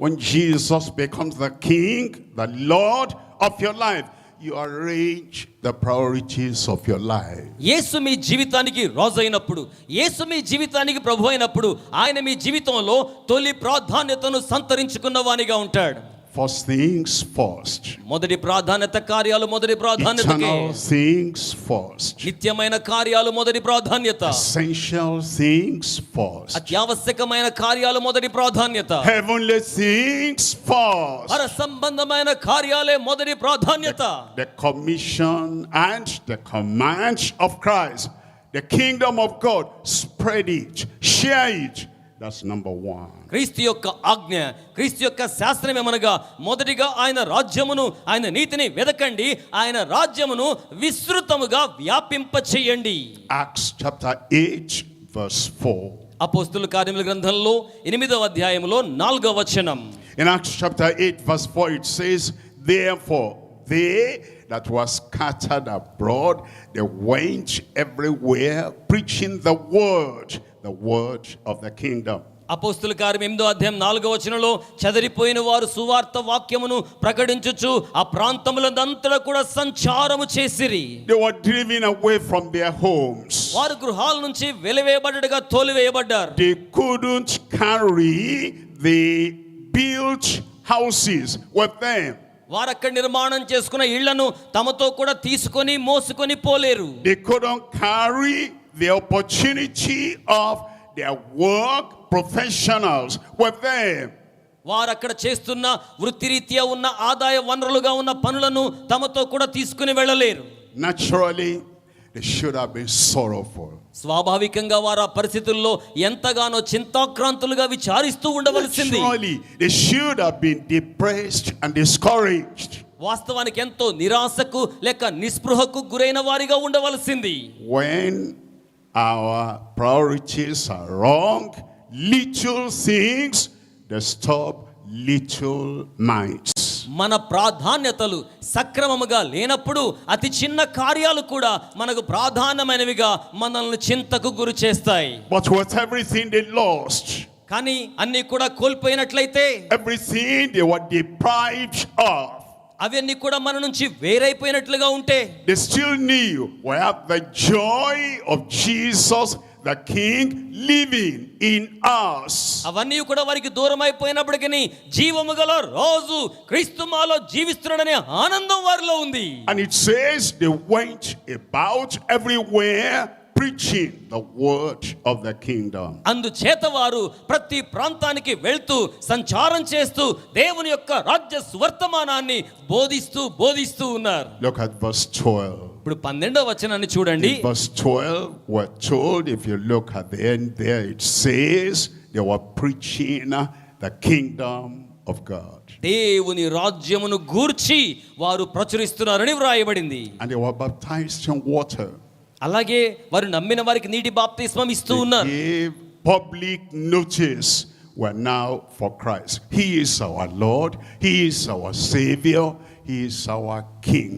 When Jesus becomes the king, the Lord of your life, you arrange the priorities of your life. యేసు మీ జీవితానికి రాజు అయినప్పుడు, యేసు మీ జీవితానికి ప్రభు అయినప్పుడు ఆయన మీ జీవితంలో తొలి ప్రాధాన్యతను సంతరించుకున్న వానిగా ఉంటాడు. First things first. మొదటి ప్రాధాన్యత కార్యాలు మొదటి ప్రాధాన్యతకే. Eternal things first. నిత్యమైన కార్యాలు మొదటి ప్రాధాన్యత. Essential things first. అత్యావశ్యకమైన కార్యాలు మొదటి ప్రాధాన్యత. Heavenly things first. పర సంబంధమైన కార్యాలే మొదటి ప్రాధాన్యత. The commission and the command of Christ, the kingdom of God, spread it, share it. That's number one. క్రీస్తు యొక్క ఆజ్ఞ, క్రీస్తు యొక్క శాస్త్రం ఏమనగా మొదటిగా ఆయన రాజ్యమును ఆయన నీతిని వెదకండి, ఆయన రాజ్యమును విస్తృతముగా వ్యాపింప చేయండి. Acts chapter 8 verse 4. అపోస్తలుల కార్యముల గ్రంథంలో 8వ అధ్యాయములో 4వ వచనం. In Acts chapter 8 verse 4 it says, therefore they that were scattered abroad, they went everywhere preaching the word of the kingdom. అపోస్తలుల కార్యం 8వ అధ్యాయం 4వ వచనంలో చెదరిపోయిన వారు సువార్త వాక్యమును ప్రకటించుచు ఆ ప్రాంతములంతటా కూడా సంచారము చేసిరి. They were driven away from their homes. వారు గృహాల నుంచి వెలివేయబడ్డగా తోలివేయబడ్డారు. They couldn't carry the built houses with them. వారు అక్కడ నిర్మాణం చేసుకున్న ఇళ్లను తమతో కూడా తీసుకొని మోసుకొని పోలేరు. They couldn't carry the opportunity of their work professionals with them. వారు అక్కడ చేస్తున్న వృత్తిరీత్యా ఉన్న ఆదాయ వనరులుగా ఉన్న పనులను తమతో కూడా తీసుకుని వెళ్ళలేరు. Naturally, they should have been sorrowful. స్వాభావికంగా వారు ఆ పరిస్థితుల్లో ఎంతగానో చింతాక్రాంతులుగా విచారిస్తూ ఉండవలసింది. Naturally, they should have been depressed and discouraged. వాస్తవానికి ఎంతో నిరాశకు లేక నిస్పృహకు గురైన వారిగా ఉండవలసింది. When our priorities are wrong, little things disturb little minds. మన ప్రాధాన్యతలు సక్రమముగా లేనప్పుడు అతి చిన్న కార్యాలు కూడా మనకు ప్రాధాన్యమైనవిగా మనల్ని చింతకు గురి చేస్తాయి. But with everything they lost, కానీ అన్ని కూడా కోల్పోయినట్లయితే, everything they were deprived of, అవన్నీ కూడా మన నుంచి వేరైపోయినట్లుగా ఉంటే, they still knew we have the joy of Jesus the King living in us. అవన్నీ కూడా వారికి దూరం అయిపోయినప్పటికీ జీవము గల రాజు క్రీస్తు మాలో జీవిస్తున్నాడనే ఆనందం వారిలో ఉంది. And it says they went about everywhere preaching the word of the kingdom. అందుచేత వారు ప్రతి ప్రాంతానికి వెళ్తూ సంచారం చేస్తూ దేవుని యొక్క రాజ్య సువర్తమానాన్ని బోధిస్తూ ఉన్నారు. Look at verse 12. ఇప్పుడు 12వ వచనాన్ని చూడండి. In verse 12 we're told, if you look at the end there, it says they were preaching the kingdom of God. దేవుని రాజ్యమును గూర్చి వారు ప్రచురిస్తున్నారని వ్రాయబడింది. And they were baptized in water. అలాగే వారు నమ్మిన వారికి నీటి బాప్తిస్మం ఇస్తూ ఉన్నారు. They gave public notice. were now for Christ. He is our Lord. He is our Savior. He is our King.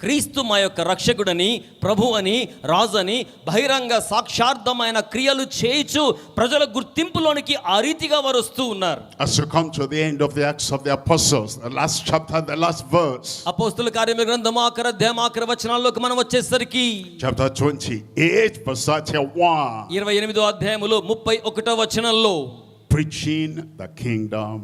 క్రీస్తు మా యొక్క రక్షకుడని, ప్రభు అని, రాజు అని బహిరంగ సాక్షార్థమైన క్రియలు చేయించు ప్రజల గుర్తింపులోనికి ఆ రీతిగా వారు వస్తూ ఉన్నారు. As you come to the end of the Acts of the Apostles, the last chapter, the last verse, అపోస్తలుల కార్యముల గ్రంథం ఆఖరి అధ్యాయం ఆఖరి వచనాల్లోకి మనం వచ్చేసరికి chapter 28 verse 31, 28వ అధ్యాయములో 31వ వచనంలో preaching the kingdom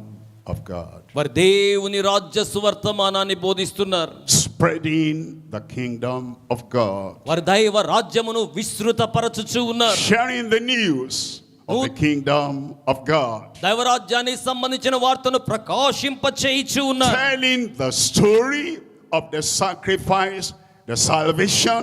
of God, వారు దేవుని రాజ్య సువర్తమానాన్ని బోధిస్తున్నారు. spreading the kingdom of God, వారు దైవ రాజ్యమును విస్తృతపరచుచూ ఉన్నారు. sharing the news of the kingdom of God, దైవ రాజ్యానికి సంబంధించిన వార్తను ప్రకాశింపచేయుచూ ఉన్నారు. telling the story of the sacrifice, the salvation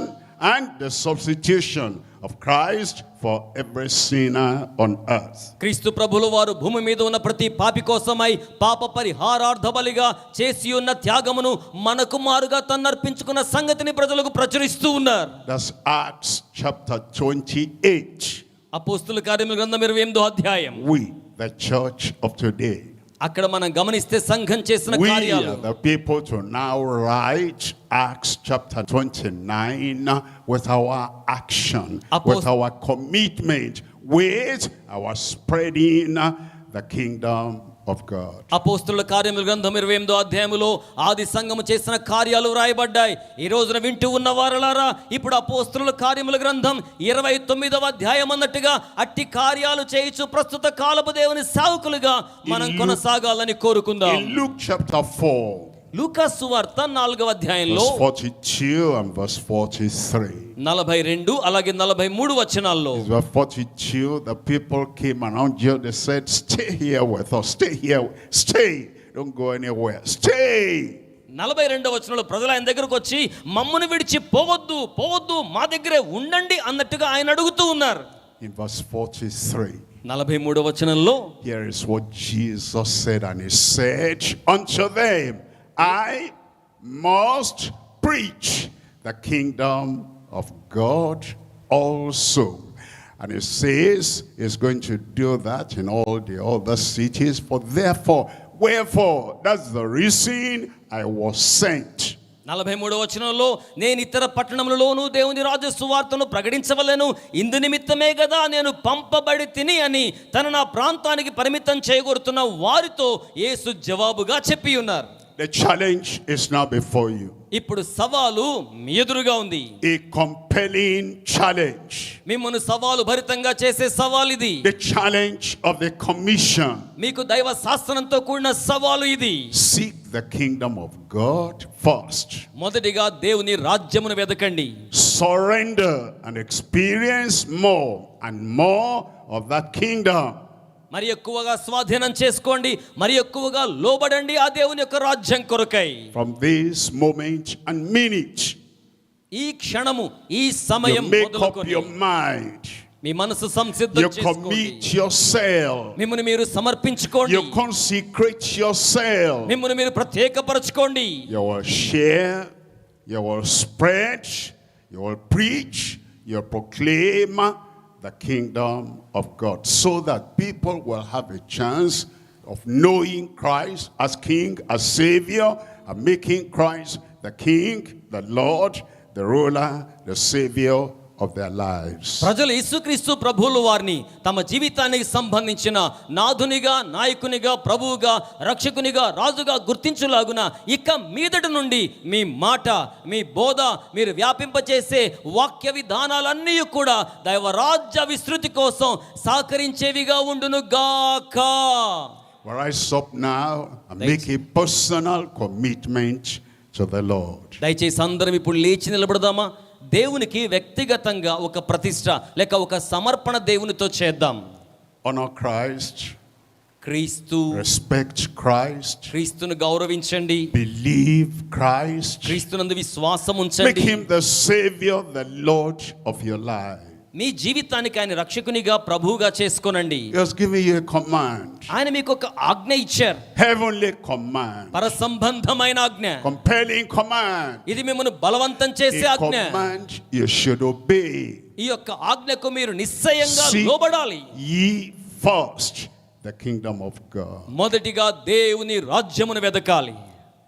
and the substitution of Christ for every sinner on earth. క్రీస్తు ప్రభులు వారు భూమి మీద ఉన్న ప్రతి పాపి కోసమై పాప పరిహారార్థ బలిగా చేసి ఉన్న త్యాగమును మనకు మారుగా తన్నర్పించుకున్న సంగతిని ప్రజలకు ప్రచురిస్తూ ఉన్నారు. That's Acts chapter 28. అపోస్తలుల కార్యముల గ్రంథం 28వ అధ్యాయం. We, the church of today, అక్కడ మనం గమనిస్తే సంఘం చేసిన we కార్యాలు, are the people to now write Acts chapter 29 with our action, with our commitment, with our spreading the kingdom of God. అపోస్తలుల కార్యముల గ్రంథం 28వ అధ్యాయములో ఆది సంఘము చేసిన కార్యాలు వ్రాయబడ్డాయి. ఈ రోజున వింటూ ఉన్న వారలారా, ఇప్పుడు అపోస్తలుల కార్యముల గ్రంథం 29వ అధ్యాయం అన్నట్టుగా అట్టి కార్యాలు చేయించు ప్రస్తుత కాలపు దేవుని సేవకులుగా మనం కొనసాగాలని కోరుకుందాం. In Luke chapter 4, లూకా సువార్త 4వ అధ్యాయంలో verse 42 and verse 43. 42 అలాగే 43 వచనాల్లో, Verse 42, the people came around you. They said, stay here with us. Stay here. Stay. Don't go anywhere. Stay. 42వ వచనంలో ప్రజలు ఆయన దగ్గరకు వచ్చి మమ్మును విడిచి పోవద్దు పోవద్దు మా దగ్గరే ఉండండి అన్నట్టుగా ఆయన అడుగుతూ ఉన్నారు. In verse 43, 43వ వచనంలో here is what Jesus said, and he said unto them, I must preach the kingdom of God also. And he says he's going to do that in all the other cities. For therefore, wherefore, that's the reason I was sent. 43వ వచనంలో, నేను ఇతర పట్టణములలోనూ దేవుని రాజ్య సువార్తను ప్రకటించవలెను, ఇందు నిమిత్తమే కదా నేను పంపబడి తిని అని నా ప్రాంతానికి పరిమితం చేయగోరుతున్న వారితో యేసు జవాబుగా చెప్పి ఉన్నారు. The challenge is now before you. ఇప్పుడు సవాలు మీ ఎదురుగా ఉంది. A compelling challenge. మిమ్మల్ని సవాలు భరితంగా చేసే సవాల్ ఇది. The challenge of the commission. మీకు దైవ శాసనంతో కూడిన సవాలు ఇది. Seek the kingdom of God first. మొదటిగా దేవుని రాజ్యమును వెదకండి. Surrender and experience more and more of that kingdom. మరి ఎక్కువగా స్వాధీనం చేసుకోండి, మరి ఎక్కువగా లోబడండి ఆ దేవుని యొక్క రాజ్యం కొరకై. From this moment and minute, ఈ క్షణము ఈ సమయం you make up మొదలుకొని your mind. మీ మనసు సంసిద్ధం You చేసుకోండి. commit yourself. మిమ్మల్ని మీరు సమర్పించుకోండి. You consecrate yourself. మిమ్మల్ని మీరు ప్రత్యేకపరచుకోండి. You will share, you will spread, you will preach, you will proclaim the kingdom of God, so that people will have a chance of knowing Christ as King, as Savior, and making Christ the King, the Lord, the ruler, the Savior of their lives. ప్రజలు యేసుక్రీస్తు ప్రభువుల వారిని తమ జీవితానికి సంబంధించిన నాథునిగా, నాయకునిగా, ప్రభువుగా, రక్షకునిగా, రాజుగా గుర్తించులాగున ఇక మీదటి నుండి మీ మాట, మీ బోధ, మీరు వ్యాపింపచేసే వాక్య విధానాలన్నీ కూడా దైవరాజ్య విస్తృతి కోసం సహకరించేవిగా ఉండును గాక. Rise up now and make a personal commitment to the Lord. దయచేసి అందరం ఇప్పుడు లేచి నిలబడదామా? దేవునికి వ్యక్తిగతంగా ఒక ప్రతిష్ట లేక ఒక సమర్పణ దేవునితో చేద్దాం. Honor Christ. క్రీస్తు. Respect Christ. క్రీస్తును గౌరవించండి. Believe Christ. క్రీస్తునందు విశ్వాసం Make ఉంచండి. him the Savior, the Lord of your life. మీ జీవితానికి ఆయన రక్షకునిగా, ప్రభువుగా చేసుకోనండి. He has given you a command. ఆయన మీకు ఒక ఆజ్ఞ ఇచ్చారు. Heavenly command. పర సంబంధమైన ఆజ్ఞ. Compelling command. ఇది మిమ్మల్ని బలవంతం చేసే A ఆజ్ఞ. command you should obey. ఈ యొక్క ఆజ్ఞకు మీరు నిశ్చయంగా Seek లోబడాలి. ye first the kingdom of God. మొదటిగా దేవుని రాజ్యమును వెదకాలి.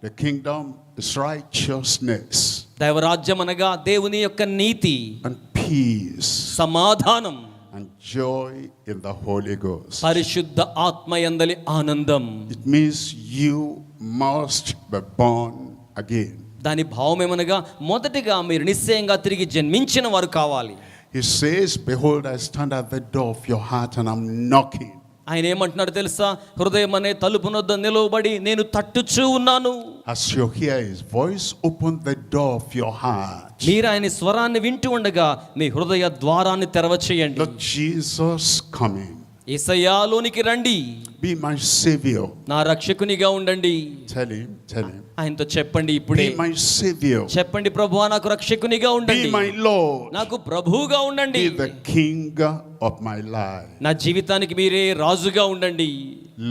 The kingdom is righteousness దైవరాజ్యం అనగా దేవుని యొక్క నీతి, and peace సమాధానం, and joy in the Holy Ghost. పరిశుద్ధ ఆత్మయందలి ఆనందం. It means you must be born again. దాని భావం ఏమనగా మొదటిగా మీరు నిశ్చయంగా తిరిగి జన్మించిన వారు కావాలి. He says, behold, I stand at the door of your heart and I'm knocking. ఆయన ఏమంటున్నాడు తెలుసా? హృదయం అనే తలుపు నొద్ద నిలవబడి నేను తట్టుచూ ఉన్నాను. As you hear his voice, open the door of your heart. మీరు ఆయన స్వరాన్ని వింటూ ఉండగా మీ హృదయ ద్వారాన్ని తెరవచేయండి. Lord Jesus, come in. యేసయ్యాలోనికి రండి. Be my savior. నా రక్షకునిగా ఉండండి. Tell him. ఆయనతో చెప్పండి ఇప్పుడే. Be my savior. చెప్పండి, ప్రభువా నాకు రక్షకునిగా ఉండండి. Be my Lord. నాకు ప్రభువుగా ఉండండి. Be the king of my life. నా జీవితానికి మీరే రాజుగా ఉండండి.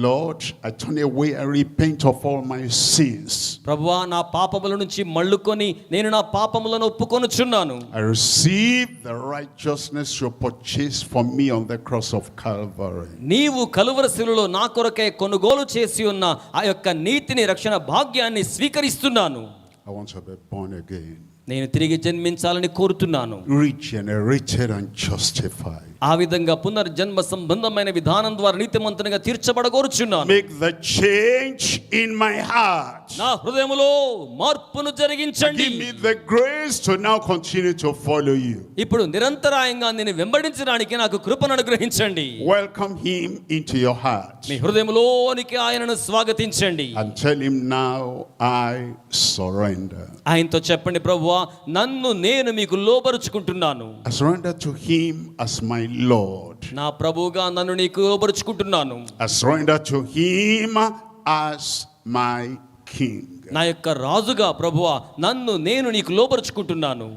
Lord, I turn away and repent of all my sins. ప్రభువా నా పాపముల నుంచి మళ్ళుకొని నేను నా పాపములను ఒప్పుకొనుచున్నాను. I receive the righteousness you purchased for me on the cross of Calvary. నీవు కలువరి శిలువలో నా కొరకై కొనుగోలు చేసి ఉన్న ఆ యొక్క నీతిని, రక్షణ భాగ్యాన్ని స్వీకరిస్తున్నాను. I want to be born again. నేను తిరిగి జన్మించాలని కోరుతున్నాను. Regenerated and justified. ఆ విధంగా పునర్జన్మ సంబంధమైన విధానం ద్వారా నీతిమంతునిగా తీర్చబడగోరుచున్నాను. Make the change in my heart. నా హృదయములో మార్పును జరిగించండి. Give me the grace to now continue to follow you. ఇప్పుడు నిరంతరాయంగా నేను వెంబడించడానికి నాకు కృపను అనుగ్రహించండి. Welcome him into your heart. మీ హృదయములోనికి ఆయనను స్వాగతించండి. And tell him now, I surrender. ఆయనతో చెప్పండి, ప్రభువా నన్ను నేను మీకు లోబరుచుకుంటున్నాను. I surrender to him as my Lord. నా ప్రభువుగా నన్ను నీకు లోబరుచుకుంటున్నాను. I surrender to him as my King. నా యొక్క రాజుగా ప్రభువా నన్ను నేను నీకు లోబరుచుకుంటున్నాను.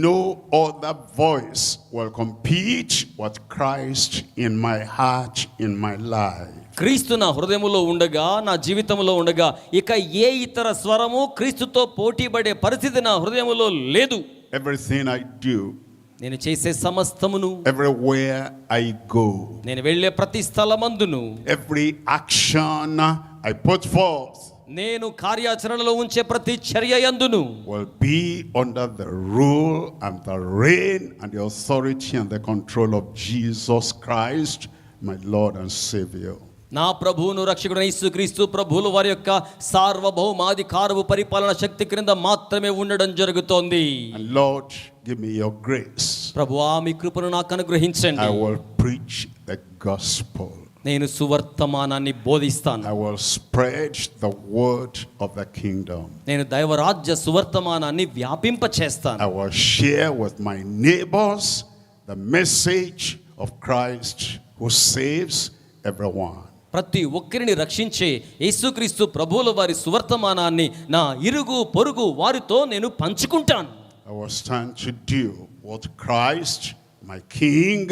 No other voice will compete with Christ in my heart, in my life. క్రీస్తు నా హృదయములో ఉండగా, నా జీవితంలో ఉండగా ఇక ఏ ఇతర స్వరము క్రీస్తుతో పోటీపడే పరిస్థితి నా హృదయములో లేదు. Everything I do, నేను చేసే సమస్తమును, everywhere I go, నేను వెళ్ళే ప్రతి స్థలమందును, every action I put forth నేను కార్యాచరణలో ఉంచే ప్రతి చర్య యందును will be under the rule and the reign and the authority and the control of Jesus Christ, my Lord and Savior. నా ప్రభువును రక్షకుడైన యేసుక్రీస్తు ప్రభువుల వారి యొక్క సార్వభౌమాధికారపు పరిపాలన శక్తి క్రింద మాత్రమే ఉండడం జరుగుతోంది. And Lord, give me your grace. ప్రభువా మీ కృపను నాకు అనుగ్రహించండి. I will preach the gospel. నేను సువర్తమానాన్ని బోధిస్తాను. I will spread the word of the kingdom. నేను దైవరాజ్య సువర్తమానాన్ని వ్యాపింప చేస్తాను. I will share with my neighbors the message of Christ who saves everyone. ప్రతి ఒక్కరిని రక్షించే యేసుక్రీస్తు ప్రభువుల వారి సువర్తమానాన్ని నా ఇరుగు పొరుగు వారితో నేను పంచుకుంటాను. I will stand to do what Christ, my King,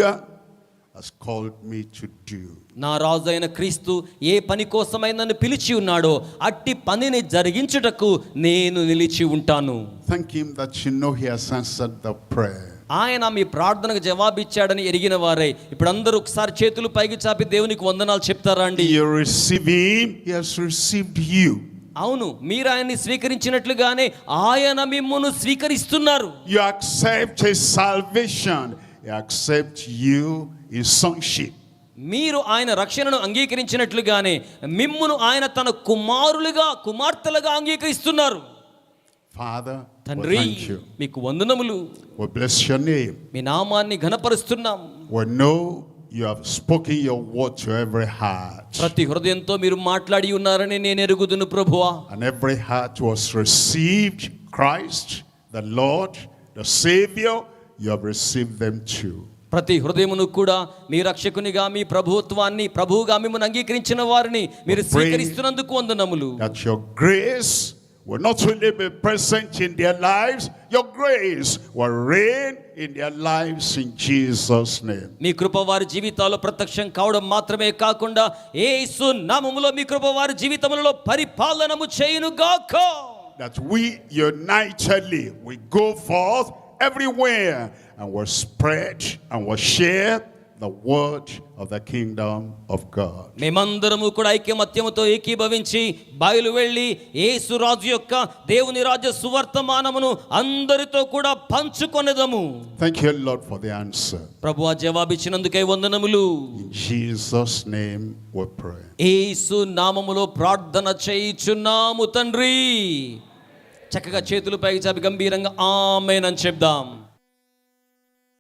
has called me to do. నా రాజు అయిన క్రీస్తు ఏ పని కోసమై నన్ను పిలిచి ఉన్నాడో అట్టి పనిని జరిగించుటకు నేను నిలిచి ఉంటాను. Thank him that you know he has answered the prayer. ఆయన మీ ప్రార్థనకు జవాబిచ్చాడని ఎరిగిన వారే ఇప్పుడు అందరూ ఒకసారి చేతులు పైకి చాపి దేవునికి వందనాలు చెప్తారా అండి? You receive him, he has received you. అవును, మీరు ఆయన్ని స్వీకరించినట్లుగానే ఆయన మిమ్మును స్వీకరిస్తున్నారు. You accept his salvation, he accepts you his sonship. మీరు ఆయన రక్షణను అంగీకరించినట్లుగానే మిమ్మును ఆయన తన కుమారులుగా కుమార్తెలుగా అంగీకరిస్తున్నారు. Father, తండ్రి, we thank you. మీకు వందనములు. We bless your name. మీ నామాన్ని ఘనపరుస్తున్నాం. We know you have spoken your word to every heart. ప్రతి హృదయంతో మీరు మాట్లాడి ఉన్నారని నేను ఎరుగుదును ప్రభువా. And every heart was received Christ, the Lord, the Savior. You have received them too. ప్రతి హృదయమును కూడా మీ రక్షకునిగా, మీ ప్రభుత్వాన్ని ప్రభువుగా మిమ్మల్ని అంగీకరించిన వారిని మీరు స్వీకరిస్తున్నందుకు వందనములు. That your grace will not only be present in their lives, your grace will reign in their lives in Jesus' name. మీ కృప వారి జీవితాల్లో ప్రత్యక్షం కావడం మాత్రమే కాకుండా యేసు నామములో మీ కృప వారి జీవితములలో పరిపాలనము చేయును గాక. That we unitedly we go forth everywhere and will spread and will share the word of the kingdom of God. మేమందరము కూడా ఐక్యమత్యముతో ఏకీభవించి బయలు వెళ్ళి యేసు రాజు యొక్క దేవుని రాజ్య సువర్తమానమును అందరితో కూడా పంచుకొనెదము. Thank you, Lord, for the answer. ప్రభువా జవాబిచ్చినందుకై వందనములు. In Jesus' name we pray. యేసు నామములో ప్రార్థన చేయుచున్నాము తండ్రి. చక్కగా చేతులు పైకి చాపి గంభీరంగా ఆమేన్ అని చెప్దాం.